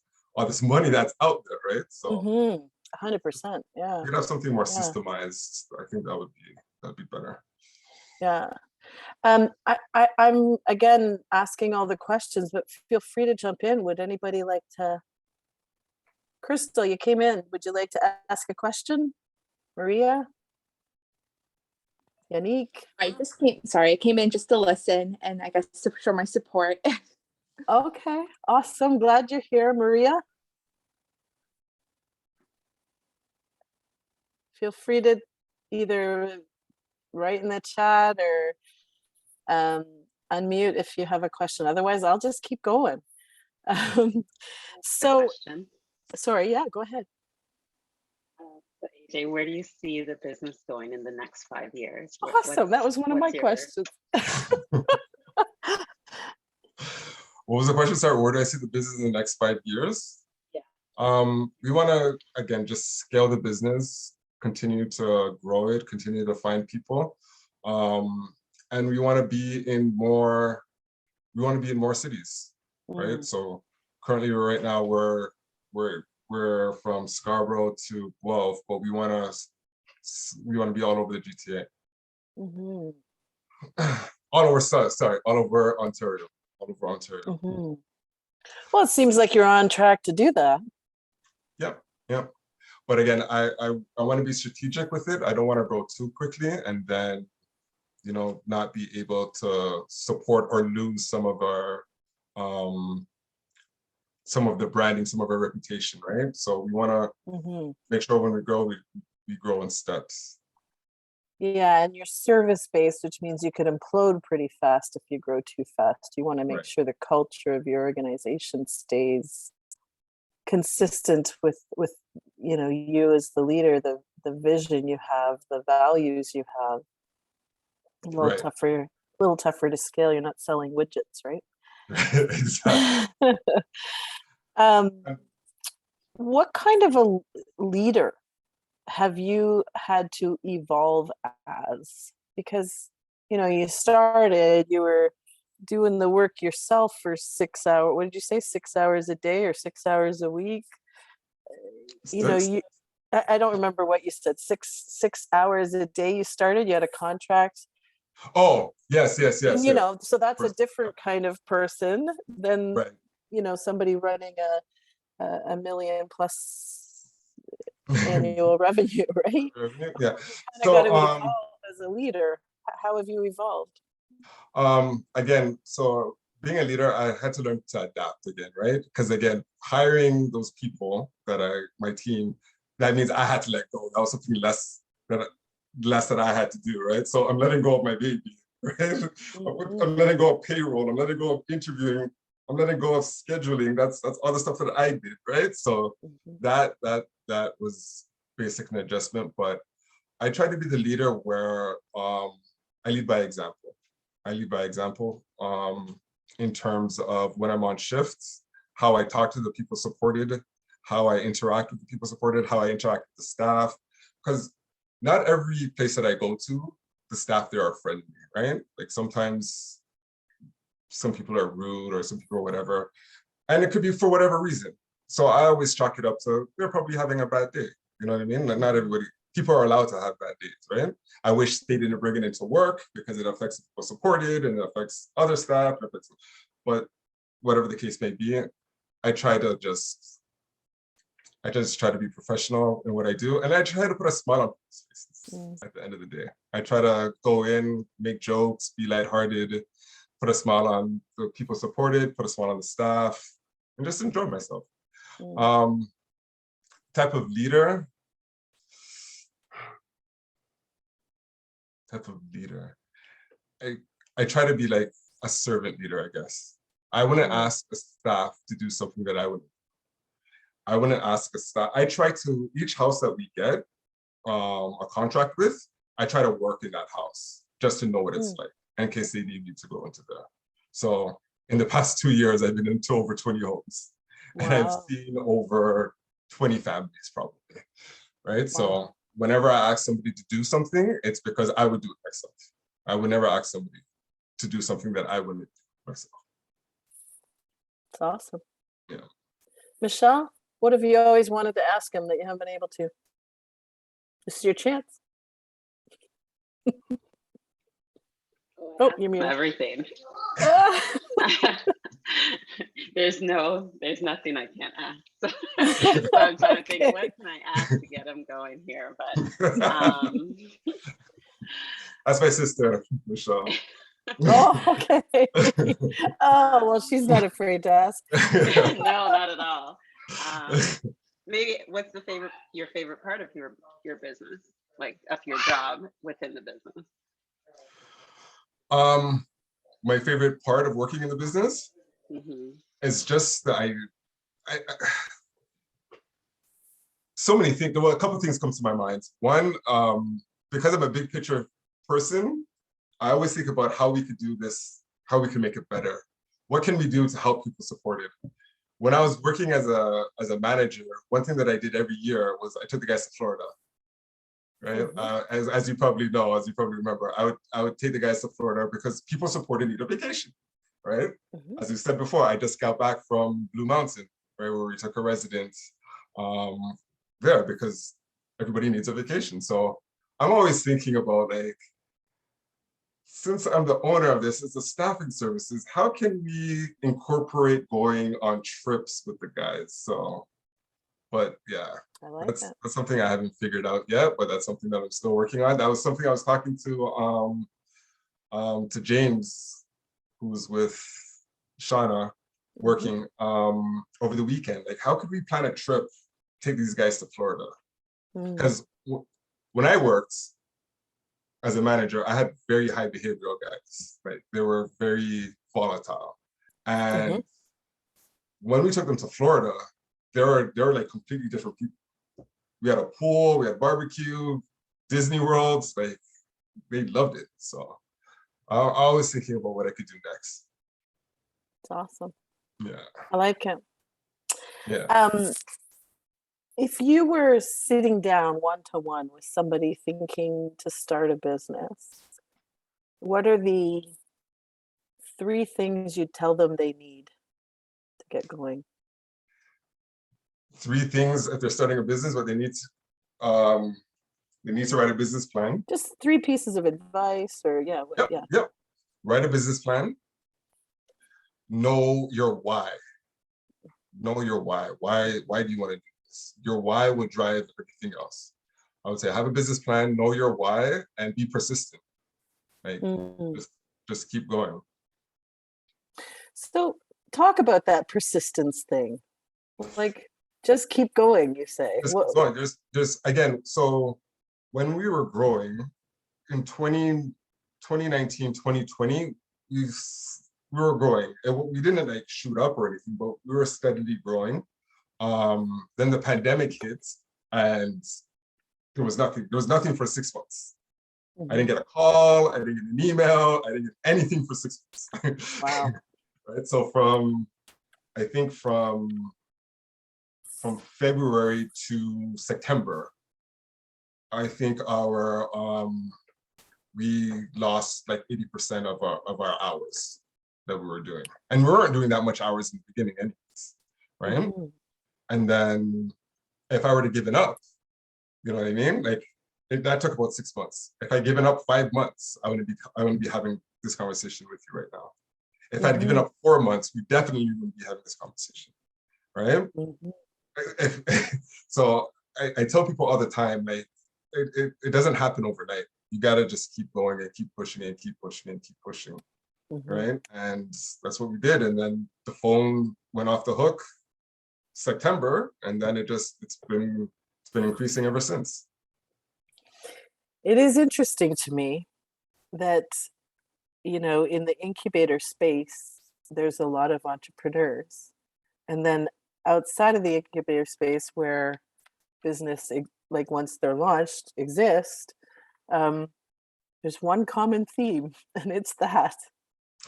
money that's out there, right? So 100%. Yeah. You'd have something more systemized. I think that'd be better. Yeah. I'm again asking all the questions, but feel free to jump in. Would anybody like to? Crystal, you came in. Would you like to ask a question? Maria? Yannick? I came in just to listen and I guess to show my support. Okay, awesome. Glad you're here, Maria. Feel free to either write in the chat or unmute if you have a question. Otherwise, I'll just keep going. Sorry, yeah, go ahead. AJ, where do you see the business going in the next 5 years? Awesome, that was one of my questions. What was the question? Sorry, where do I see the business in the next 5 years? Yeah. We want to, again, just scale the business, continue to grow it, continue to find people. And we want to be in more cities, right? So currently right now we're from Scarborough to Guelph, but we want to be all over the GTA. All over Ontario. Well, it seems like you're on track to do that. Yep. But again, I want to be strategic with it. I don't want to grow too quickly and then, not be able to support or lose some of our, some of the branding, some of our reputation, right? So we want to make sure when we grow, we grow in steps. Yeah, and you're service-based, which means you could implode pretty fast if you grow too fast. You want to make sure the culture of your organization stays consistent with you as the leader, the vision you have, the values you have. A little tougher to scale. You're not selling widgets, right? Exactly. What kind of a leader have you had to evolve as? Because you started, you were doing the work yourself for 6 hours. What did you say? 6 hours a day or 6 hours a week? I don't remember what you said. Six hours a day you started. You had a contract. Oh, yes. So that's a different kind of person than somebody running a $1 million plus annual revenue, right? Yeah. So got to evolve as a leader. How have you evolved? Again, so being a leader, I had to learn to adapt again, right? Because again, hiring those people my team, that means I had to let go. That was something less that I had to do, right? So I'm letting go of my baby, right? I'm letting go of payroll. I'm letting go of interviewing. I'm letting go of scheduling. That's all the stuff that I did, right? So that was basically an adjustment. But I try to be the leader where I lead by example. In terms of when I'm on shifts, how I talk to the people supported, how I interact with the people supported, how I interact with the staff. Because not every place that I go to, the staff there are friendly, right? Like sometimes some people are rude or some people are whatever. And it could be for whatever reason. So I always chalk it up to they're probably having a bad day. You know what I mean? Like not everybody, people are allowed to have bad days, right? I wish they didn't bring it into work because it affects people supported and it affects other staff. But whatever the case may be, I just try to be professional in what I do. And I try to put a smile on people's faces at the end of the day. I try to go in, make jokes, be lighthearted, put a smile on the people supported, put a smile on the staff, and just enjoy myself. Type of leader. I try to be like a servant leader, I guess. I wouldn't ask a staff to do something that I wouldn't ask a staff. I try to, each house that we get a contract with, I try to work in that house just to know what it's like in case they need me to go into there. So in the past 2 years, I've been into over 20 homes. Wow. And I've seen over 20 families probably, right? Wow. So whenever I ask somebody to do something, it's because I would do it myself. I would never ask somebody to do something that I wouldn't do myself. That's awesome. Yeah. Michelle, what have you always wanted to ask him that you haven't been able to? This is your chance. Oh, you're muted. Everything. There's nothing I can't ask. So I'm trying to think, what can I ask to get him going here? But that's my sister, Michelle. Oh, okay. Oh, well, she's not afraid to ask. No, not at all. Maybe what's your favorite part of your business, like of your job within the business? My favorite part of working in the business is just that I so many things. Well, a couple of things come to my mind. One, because I'm a big picture person, I always think about how we could do this, how we can make it better. What can we do to help people support it? When I was working as a manager, one thing that I did every year was I took the guys to Florida. right? As you probably know, as you probably remember, I would take the guys to Florida because people support and need a vacation, right? As you said before, I just got back from Blue Mountain, right, where we took a residence there because everybody needs a vacation. So I'm always thinking about, like, since I'm the owner of this, it's a staffing services, how can we incorporate going on trips with the guys? So, but yeah, I like that's that. that's something I haven't figured out yet, but that's something that I'm still working on. That was something I was talking to James, who's with Shauna, working over the weekend. Like, how could we plan a trip, take these guys to Florida? Because when I worked as a manager, I had very high behavioral guys, right? They were very volatile. And when we took them to Florida, they were like completely different people. We had a pool, we had barbecue, Disney worlds, like they loved it. So I was thinking about what I could do next. It's awesome. Yeah. I like it. Yeah. If you were sitting down one-to-one with somebody thinking to start a business, what are the 3 things you'd tell them they need to get going? 3 things if they're starting a business, what they need to write a business plan. Just 3 pieces of advice, or yeah. Write a business plan. Know your why. Know your why. Why do you want to do this? Your why would drive everything else. I would say have a business plan, know your why, and be persistent. Like just keep going. So talk about that persistence thing. Like, just keep going, you say. Just keep going. There's again, so when we were growing in 2019, 2020, we were growing. We didn't like shoot up or anything, but we were steadily growing. Then the pandemic hit and there was nothing for 6 months. I didn't get a call, I didn't get an email, I didn't get anything for 6 months. Wow. Right. So from February to September, I think we lost like 80% of our hours that we were doing. And we weren't doing that much hours in the beginning anyways, right? And then if I were to give it up, you know what I mean? Like that took about 6 months. If I given up 5 months, I wouldn't be having this conversation with you right now. If I'd given up 4 months, we definitely wouldn't be having this conversation, right? So I tell people all the time, like it doesn't happen overnight. You gotta just keep going and keep pushing and keep pushing and keep pushing, right? And that's what we did. And then the phone went off the hook September, and then it's been increasing ever since. It is interesting to me that, you know, in the incubator space, there's a lot of entrepreneurs. And then outside of the incubator space where business, like once they're launched, exist, there's one common theme, and it's that,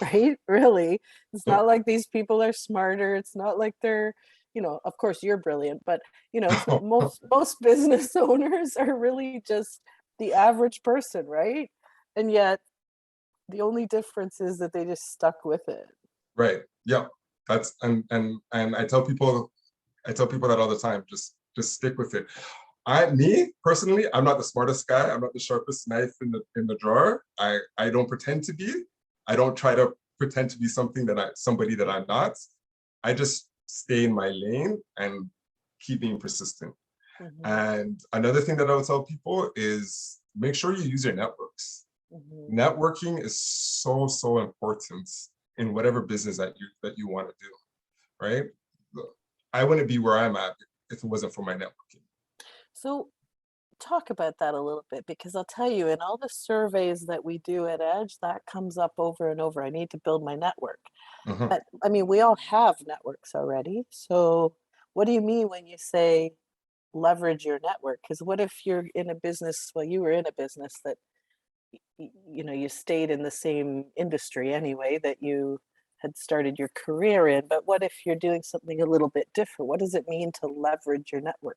right? Really, it's not like these people are smarter. It's not like they're, you know, of course you're brilliant, but you know, it's not, most business owners are really just the average person, right? And yet the only difference is that they just stuck with it. Right. Yeah. That's and I tell people that all the time. Just stick with it. Me personally, I'm not the smartest guy. I'm not the sharpest knife in the drawer. I don't pretend to be. I don't try to pretend to be somebody that I'm not. I just stay in my lane and keep being persistent. And another thing that I would tell people is make sure you use your networks. Networking is so important in whatever business that you want to do, right? I wouldn't be where I'm at if it wasn't for my networking. So talk about that a little bit, because I'll tell you, in all the surveys that we do at Edge, that comes up over and over. I need to build my network. But I mean, we all have networks already. So what do you mean when you say leverage your network? Because what if you're in a business, well, you were in a business that, you know, you stayed in the same industry anyway, that you had started your career in, but what if you're doing something a little bit different? What does it mean to leverage your network?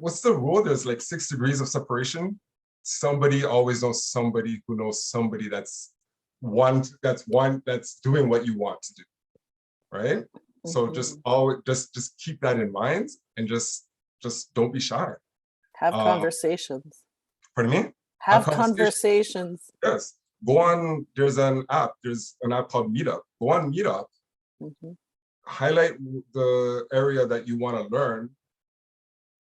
what's the rule? There's like 6 degrees of separation. Somebody always knows somebody who knows somebody that's doing what you want to do, right? So just keep that in mind, and just don't be shy. Have conversations. Pardon me? Have conversations. Yes. Go on, there's an app called Meetup. Go on Meetup, highlight the area that you want to learn,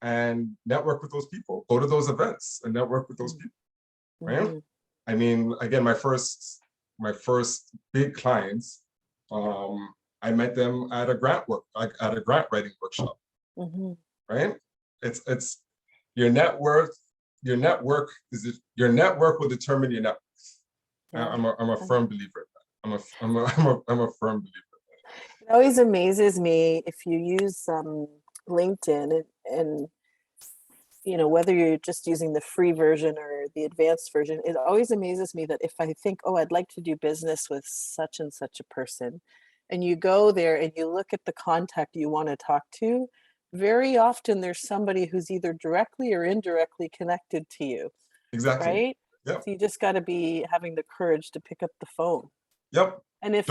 and network with those people. Go to those events and network with those people, right? I mean, again, my first big clients, I met them at a grant writing workshop, right? It's your network. Your network will determine your network. Yeah. I'm a firm believer in that. I'm a firm believer in that. It always amazes me if you use LinkedIn and you know, whether you're just using the free version or the advanced version, it always amazes me that if I think, oh, I'd like to do business with such and such a person, and you go there and you look at the contact you want to talk to, very often there's somebody who's either directly or indirectly connected to you. Exactly. Right? Yep. So you just got to be having the courage to pick up the phone. Yep. And if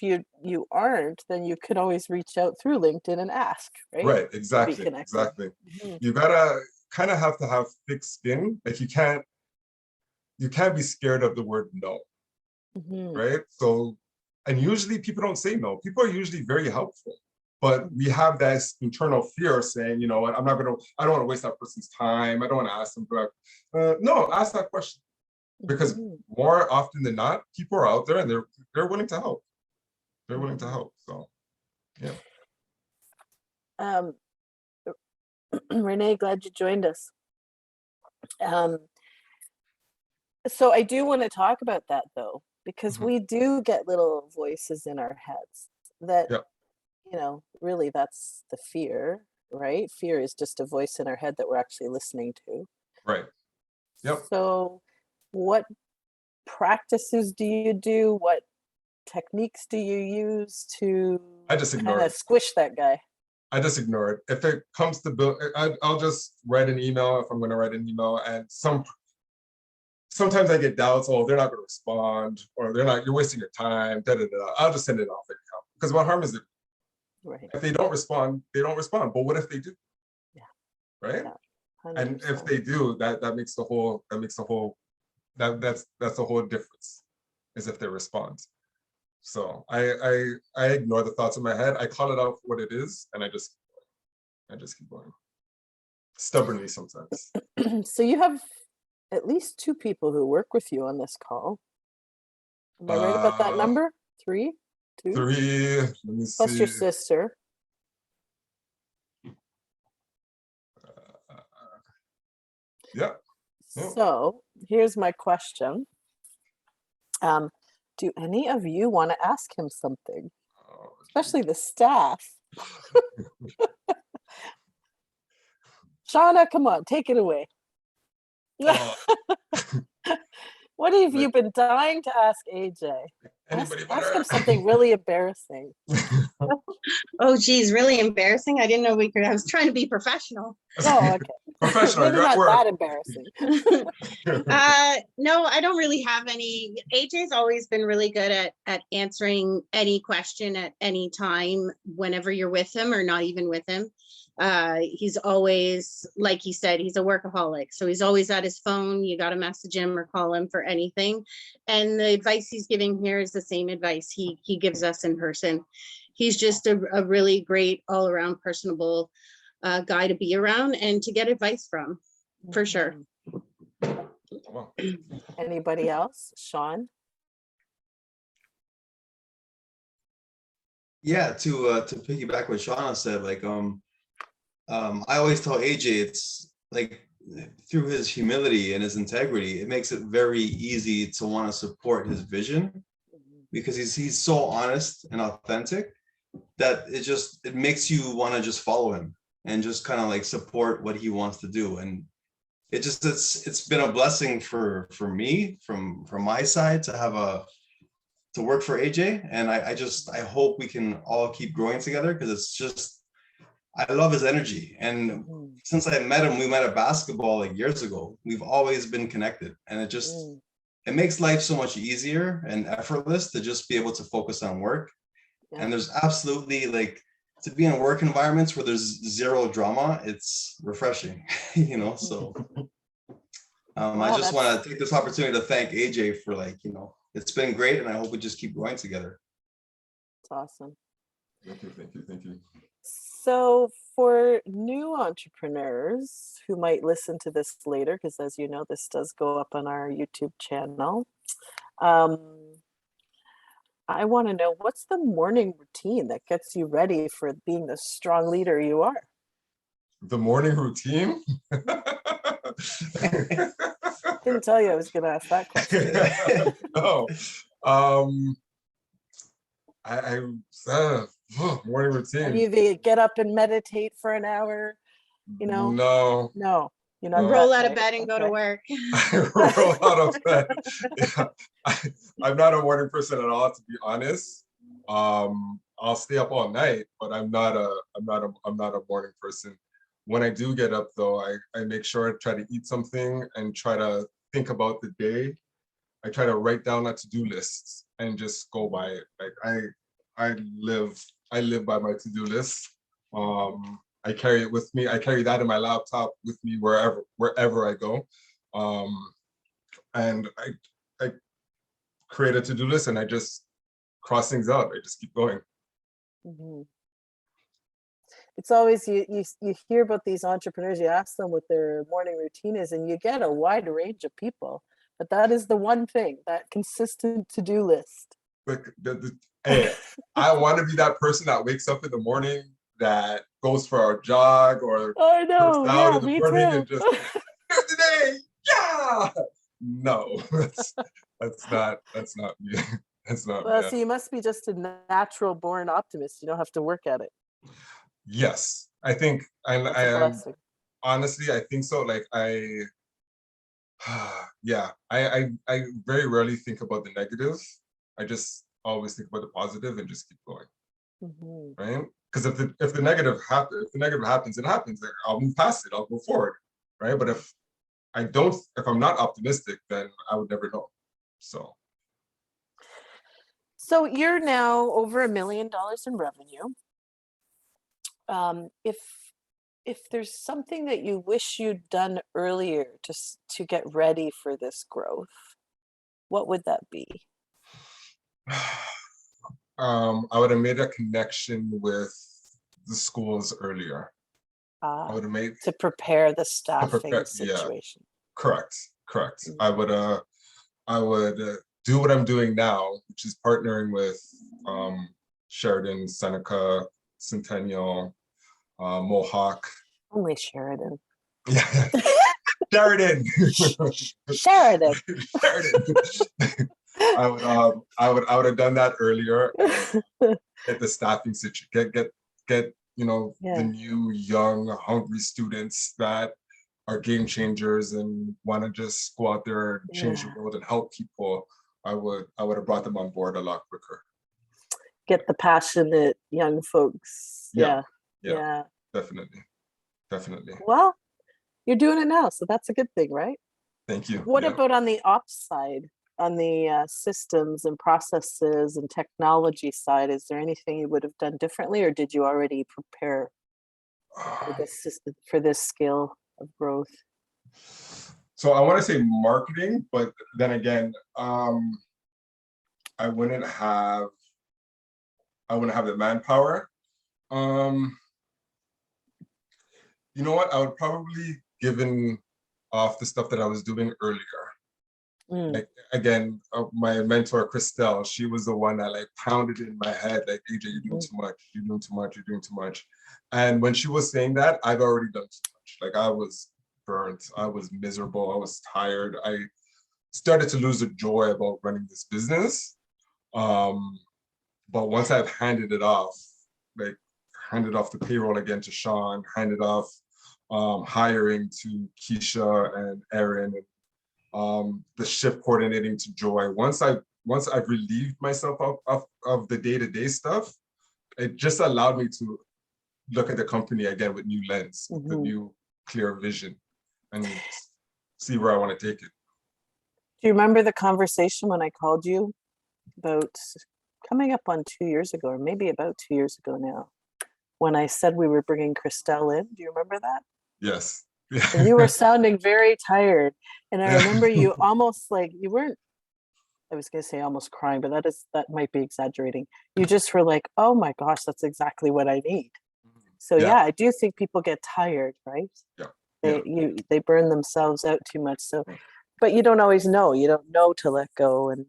you aren't, then you could always reach out through LinkedIn and ask, right? Right, exactly. Exactly. You gotta kind of have to have thick skin. Like you can't be scared of the word no. Right? So, and usually people don't say no. People are usually very helpful. But we have that internal fear of saying, you know what, I don't want to waste that person's time. I don't want to ask them, but no, ask that question. Because more often than not, people are out there and they're willing to help. They're willing to help. So, yeah. Renee, glad you joined us. So I do want to talk about that though, because we do get little voices in our heads that, you know, really that's the fear, right? Fear is just a voice in our head that we're actually listening to. Right. Yep. So what practices do you do? What techniques do you use to kind of squish that guy? I just ignore it. If it comes to I'll just write an email if I'm going to write an email, and sometimes I get doubts. Oh, they're not going to respond, or you're wasting your time. I'll just send it off anyhow. Because what harm is it? Right. If they don't respond, they don't respond. But what if they do? Yeah. Right. Yeah, and if they do, that makes the whole that's the whole difference, is if they respond. So I ignore the thoughts in my head. I call it out for what it is, and I just keep going. Stubbornly sometimes. So you have at least 2 people who work with you on this call. Am I right about that number? 3? 2? 3. Let me see. Plus your sister. Yeah. So here's my question. Do any of you want to ask him something? Especially the staff. Shauna, come on, take it away. What have you been dying to ask AJ? Ask him something really embarrassing. Oh, geez, really embarrassing. I didn't know we could. I was trying to be professional. Oh, okay. Professional. Maybe not that embarrassing. No, I don't really have any. AJ's always been really good at answering any question at any time, whenever you're with him or not even with him. He's always, like he said, he's a workaholic. So he's always at his phone. You got to message him or call him for anything. And the advice he's giving here is the same advice he gives us in person. He's just a really great all around personable guy to be around and to get advice from, for sure. Anybody else? Sean? Yeah, to piggyback what Shauna said, like I always tell AJ, it's like through his humility and his integrity, it makes it very easy to want to support his vision, because he's so honest and authentic that it makes you want to just follow him and just kind of like support what he wants to do. And it's been a blessing for me from my side to work for AJ. And I hope we can all keep growing together, because I love his energy. And since I met him, we met at basketball like years ago. We've always been connected, and it just it makes life so much easier and effortless to just be able to focus on work. Yeah. And there's absolutely like to be in work environments where there's zero drama, it's refreshing, you know. So I just want to take this opportunity to thank AJ for like, you know, it's been great, and I hope we just keep going together. It's awesome. Thank you, thank you, thank you. So for new entrepreneurs who might listen to this later, because as you know, this does go up on our YouTube channel. I want to know, what's the morning routine that gets you ready for being the strong leader you are? The morning routine? Didn't tell you I was going to ask that question. No. Morning routine. And you get up and meditate for an hour, you know? No. You're not roll out of bed and go to work. I roll out of bed. Yeah. I'm not a morning person at all, to be honest. I'll stay up all night, but I'm not a morning person. When I do get up though, I make sure I try to eat something and try to think about the day. I try to write down a to-do list and just go by it. Like I live by my to-do list. I carry it with me. I carry that in my laptop with me wherever I go. And I create a to-do list and I just cross things out. I just keep going. It's always, you hear about these entrepreneurs, you ask them what their morning routine is, and you get a wide range of people. But that is the one thing, that consistent to-do list. Hey, I want to be that person that wakes up in the morning, that goes for a jog or I know, goes out in the me morning too. and just today, yeah. No, that's not me. That's not Well, me. so you must be just a natural born optimist. You don't have to work at it. Yes, I think I honestly, I think so. Like yeah, I very rarely think about the negative. I just always think about the positive and just keep going. Right? Because if the negative happens, it happens. Like, I'll move past it. I'll go forward. Right? But if I'm not optimistic, then I would never know. So you're now over $1 million in revenue. If there's something that you wish you'd done earlier to get ready for this growth, what would that be? I would have made a connection with the schools earlier. I would have made to prepare the staffing situation. Yeah, correct. I would do what I'm doing now, which is partnering with Sheridan, Seneca, Centennial, Mohawk. Only Sheridan. Yeah, Sheridan. Sheridan. I would have done that earlier. Get the staffing situation. Get the new young hungry students that are game changers and want to just go out there and change the world and help people. I would have brought them on board a lot quicker. Get the passionate young folks. Yeah. Definitely. Well, you're doing it now, so that's a good thing, right? Thank you. What about on the ops side, on the systems and processes and technology side? Is there anything you would have done differently, or did you already prepare for this scale of growth? So I want to say marketing, but then again, I wouldn't have the manpower. You know what? I would probably given off the stuff that I was doing earlier. Like again, my mentor Christelle, she was the one that like pounded in my head, like, AJ, you're doing too much, you're doing too much. And when she was saying that, I'd already done too much. Like I was burnt, I was miserable, I was tired. I started to lose the joy about running this business. But once I've handed off the payroll again to Sean, handed off hiring to Keisha and Erin, and the shift coordinating to Joy. Once I've relieved myself of the day-to-day stuff, it just allowed me to look at the company again with new lens, with a new clear vision, and see where I want to take it. Do you remember the conversation when I called you about coming up on 2 years ago, or maybe about 2 years ago now, when I said we were bringing Christelle in? Do you remember that? Yes. And you were sounding very tired. And I remember you almost like, you weren't, I was going to say almost crying, but that might be exaggerating. You just were like, oh my gosh, that's exactly what I need. So yeah, I do think people get tired, right? Yeah. They burn themselves out too much. So, but you don't always know. You don't know to let go, and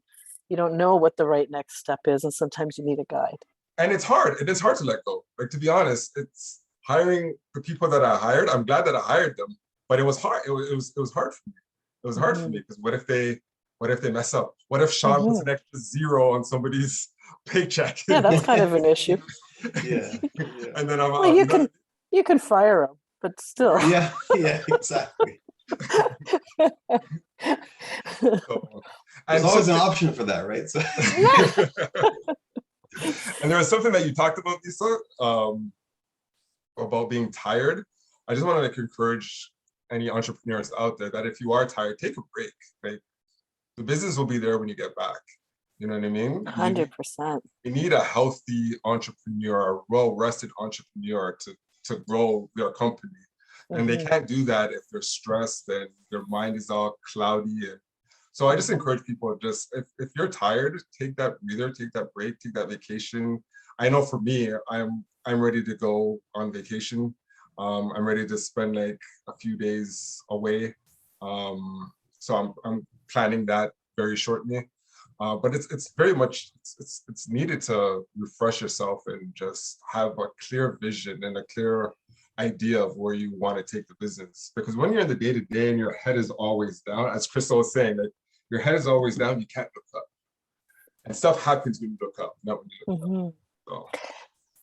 you don't know what the right next step is. And sometimes you need a guide. And it's hard. It is hard to let go. Like, to be honest, it's hiring the people that I hired. I'm glad that I hired them, but it was hard. It was hard for me. It was hard for me because what if they mess up? What if Sean puts an extra 0 on somebody's paycheck? Yeah, that's kind of an issue. Yeah. And then I'm Well, you can fire him, but still. Yeah, exactly. There's always an option for that, right? So. And there was something that you talked about, Lisa, about being tired. I just want to encourage any entrepreneurs out there that if you are tired, take a break. Right? The business will be there when you get back. You know what I mean? 100%. You need a healthy entrepreneur, a well-rested entrepreneur to grow their company. And they can't do that if they're stressed and their mind is all cloudy. And so I just encourage people, just if you're tired, take that breather, take that break, take that vacation. I know for me, I'm ready to go on vacation. I'm ready to spend like a few days away. So I'm planning that very shortly. But it's very much, it's needed to refresh yourself and just have a clear vision and a clear idea of where you want to take the business. Because when you're in the day-to-day and your head is always down, as Crystal was saying, that your head is always down, you can't look up. And stuff happens when you look up, not when you look up. So.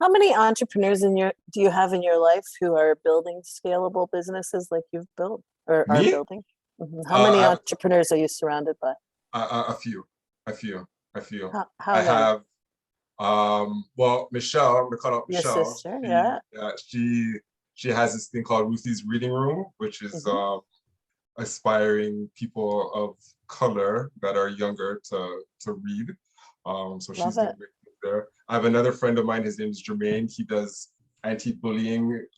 How many entrepreneurs do you have in your life who are building scalable businesses like you've built or are building? How many entrepreneurs are you surrounded by? A few. How I have, well, Michelle, I'm gonna call out Michelle. Your sister, yeah. She has this thing called Ruthie's Reading Room, which is aspiring people of color that are younger to read. So she's doing great things there. I have another friend of mine, his name is Jermaine. He does anti-bullying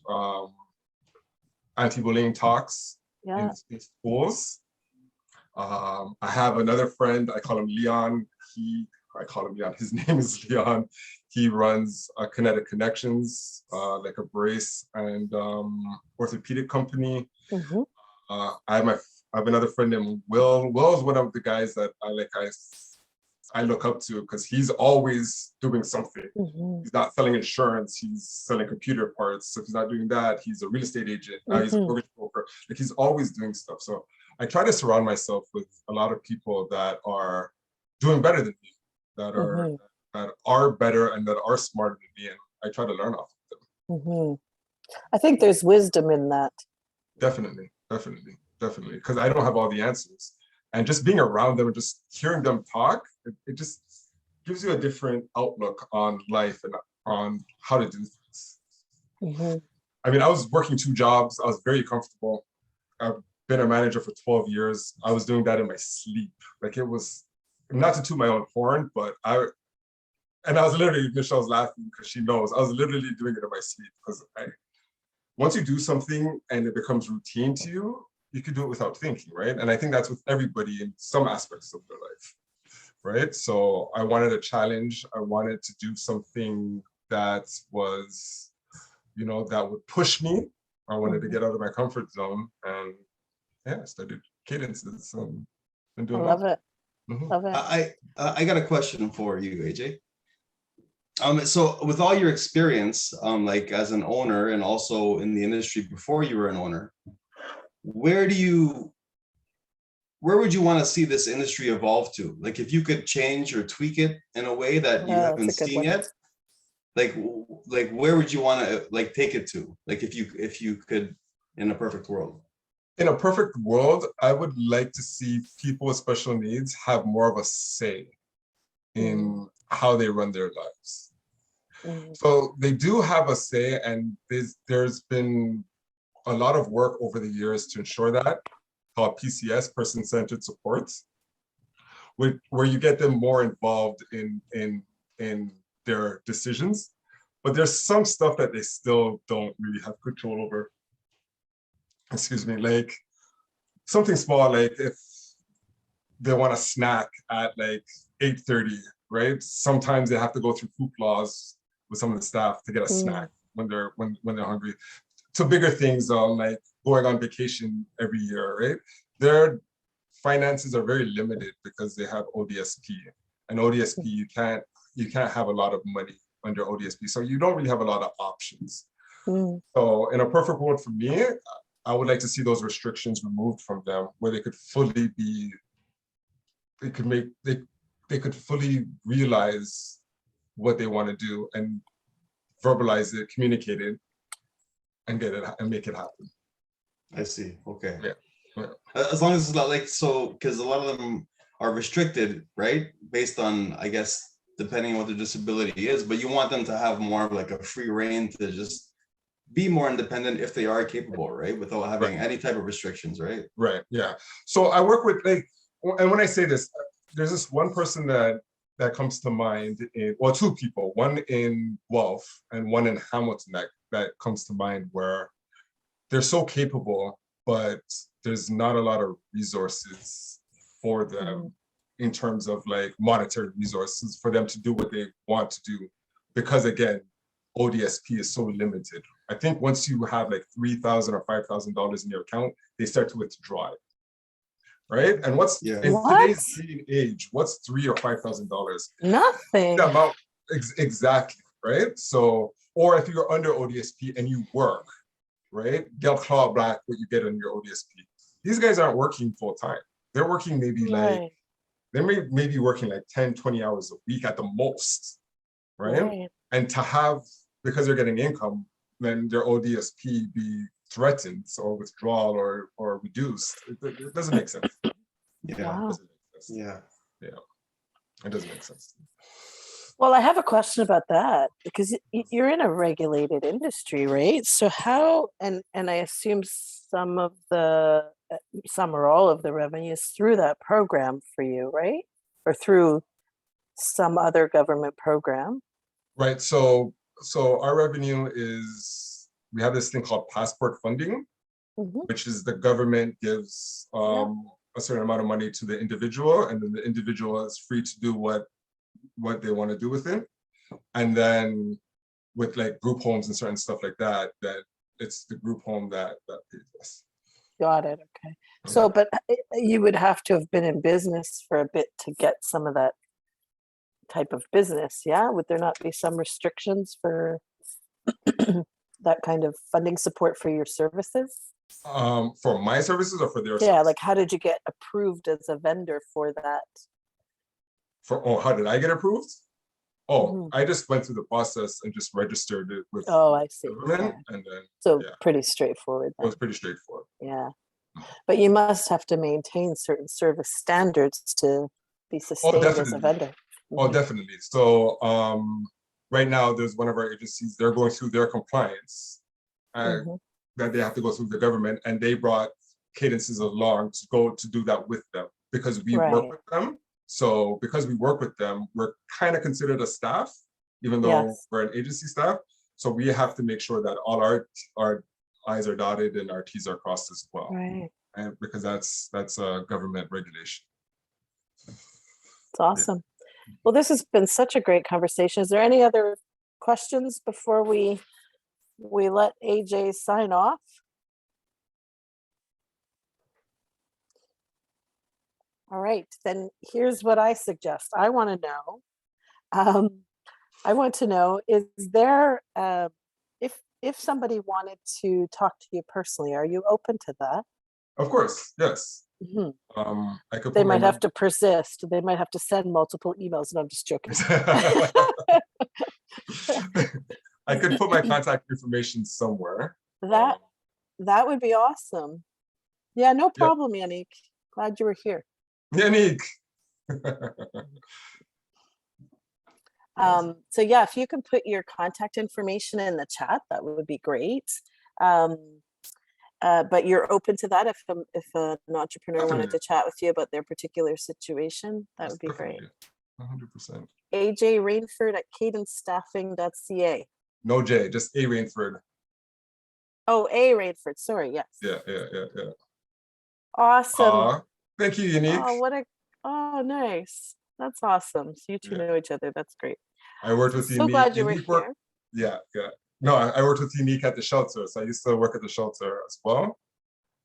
talks in schools. I have another friend, I call him Leon. His name is Leon. He runs Kinetic Connections, like a brace and orthopedic company. I have another friend named Will. Will is one of the guys that I look up to because he's always doing something. He's not selling insurance, he's selling computer parts. So if he's not doing that, he's a real estate agent. He's a mortgage broker. Like, he's always doing stuff. So I try to surround myself with a lot of people that are doing better than me, that are better and that are smarter than me, and I try to learn off of them. I think there's wisdom in that. Definitely, because I don't have all the answers. And just being around them and just hearing them talk, it just gives you a different outlook on life and on how to do things. I mean, I was working 2 jobs. I was very comfortable. I've been a manager for 12 years. I was doing that in my sleep. Like, it was, not to toot my own horn, but I was literally, Michelle's laughing because she knows, I was literally doing it in my sleep because once you do something and it becomes routine to you, you could do it without thinking, right? And I think that's with everybody in some aspects of their life, right? So I wanted a challenge. I wanted to do something that was, that would push me. I wanted to get out of my comfort zone, and I started Cadences. And doing Love it. Love it. I got a question for you, AJ. So with all your experience, like as an owner and also in the industry before you were an owner, where would you want to see this industry evolve to? Like, if you could change or tweak it in a way that you haven't seen yet, like where would you want to take it to? Like, if you could, in a perfect world. In a perfect world, I would like to see people with special needs have more of a say in how they run their lives. So they do have a say, and there's been a lot of work over the years to ensure that, called PCS, person-centered support, where you get them more involved in their decisions. But there's some stuff that they still don't really have control over. Excuse me, like something small, like if they want a snack at like 8:30, right? Sometimes they have to go through food laws with some of the staff to get a snack when they're hungry. To bigger things, like going on vacation every year, right? Their finances are very limited because they have ODSP, and ODSP you can't have a lot of money under ODSP, so you don't really have a lot of options. So in a perfect world for me, I would like to see those restrictions removed from them, where they could fully be, they could fully realize what they want to do and verbalize it, communicate it, and get it and make it happen. I see. Okay. Yeah. As long as it's not like, so, because a lot of them are restricted, right? Based on, I guess, depending on what their disability is, but you want them to have more of like a free reign to just be more independent if they are capable, right? Without having any type of restrictions, right? Right, yeah. So I work with, like, and when I say this, there's this one person that comes to mind, well, two people, one in Guelph and one in Hamilton that comes to mind, where they're so capable, but there's not a lot of resources for them in terms of like monetary resources for them to do what they want to do. Because again, ODSP is so limited. I think once you have like $3,000 or $5,000 in your account, they start to withdraw it. Right? And what's in today's day and age, what's $3,000 or $5,000? Nothing. The amount, exactly, right? So, or if you're under ODSP and you work, right? They'll claw back what you get on your ODSP. These guys aren't working full time. They're working maybe like, they may be working like 10, 20 hours a week at the most, right? And to have, because they're getting income, then their ODSP be threatened or withdrawal or reduced. It doesn't make sense. Yeah. It doesn't make sense. Yeah. Yeah. It doesn't make sense. Well, I have a question about that, because you're in a regulated industry, right? So how, and I assume some or all of the revenue is through that program for you, right? Or through some other government program. Right. So our revenue is, we have this thing called passport funding, which is the government gives a certain amount of money to the individual, and then the individual is free to do what they want to do with it. And then with like group homes and certain stuff like that, that it's the group home that pays us. Got it. Okay. So, but you would have to have been in business for a bit to get some of that type of business. Yeah. Would there not be some restrictions for that kind of funding support for your services? For my services or for their services? Like how did you get approved as a vendor for that? How did I get approved? I just went through the process and just registered it with I see. government, and then pretty straightforward. It was pretty straightforward. Yeah. But you must have to maintain certain service standards to be sustained as a vendor. Oh, definitely. So right now there's one of our agencies, they're going through their compliance that they have to go through the government, and they brought cadences along to go to do that with them, because we work with them. So because we work with them, we're kind of considered a staff, even though we're an agency staff. So we have to make sure that all our I's are dotted and our T's are crossed as well. Right. And because that's a government regulation. It's awesome. Yeah. Well, this has been such a great conversation. Is there any other questions before we let AJ sign off? All right, then here's what I suggest. I want to know, is there, if somebody wanted to talk to you personally, are you open to that? Of course, yes. They might have to persist. They might have to send multiple emails. No, I'm just joking. I could put my contact information somewhere. That would be awesome. Yeah, no problem, Yannick. Glad you were here. Yannick. So yeah, if you can put your contact information in the chat, that would be great. But you're open to that if an entrepreneur wanted Definitely. to chat with you about their particular situation, that Yes, would be great. definitely. 100%. AJ Rainford at cadencestaffing.ca. No J, just A Rainford. Oh, A Rainford, sorry, yes. Yeah. Awesome. Thank you, Unique. Oh, nice. That's awesome. So you two know each other. That's great. I worked with So Unique. glad you were Unique here. Yeah. No, I worked with Unique at the shelter. So I used to work at the shelter as well.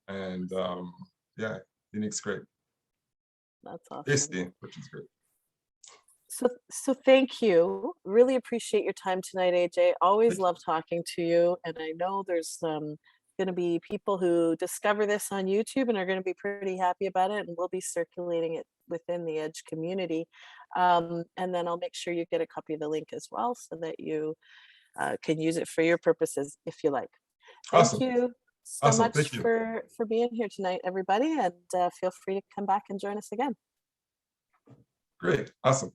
And yeah, Unique's great. That's awesome. Tasty, which is great. So thank you. Really appreciate your time tonight, AJ. Always love talking to you. And I know there's going to be people who discover this on YouTube and are going to be pretty happy about it. And we'll be circulating it within the Edge community. And then I'll make sure you get a copy of the link as well so that you can use it for your purposes if you like. Thank you so much for being here tonight, everybody. And feel free to come back and join us again. Great. Awesome.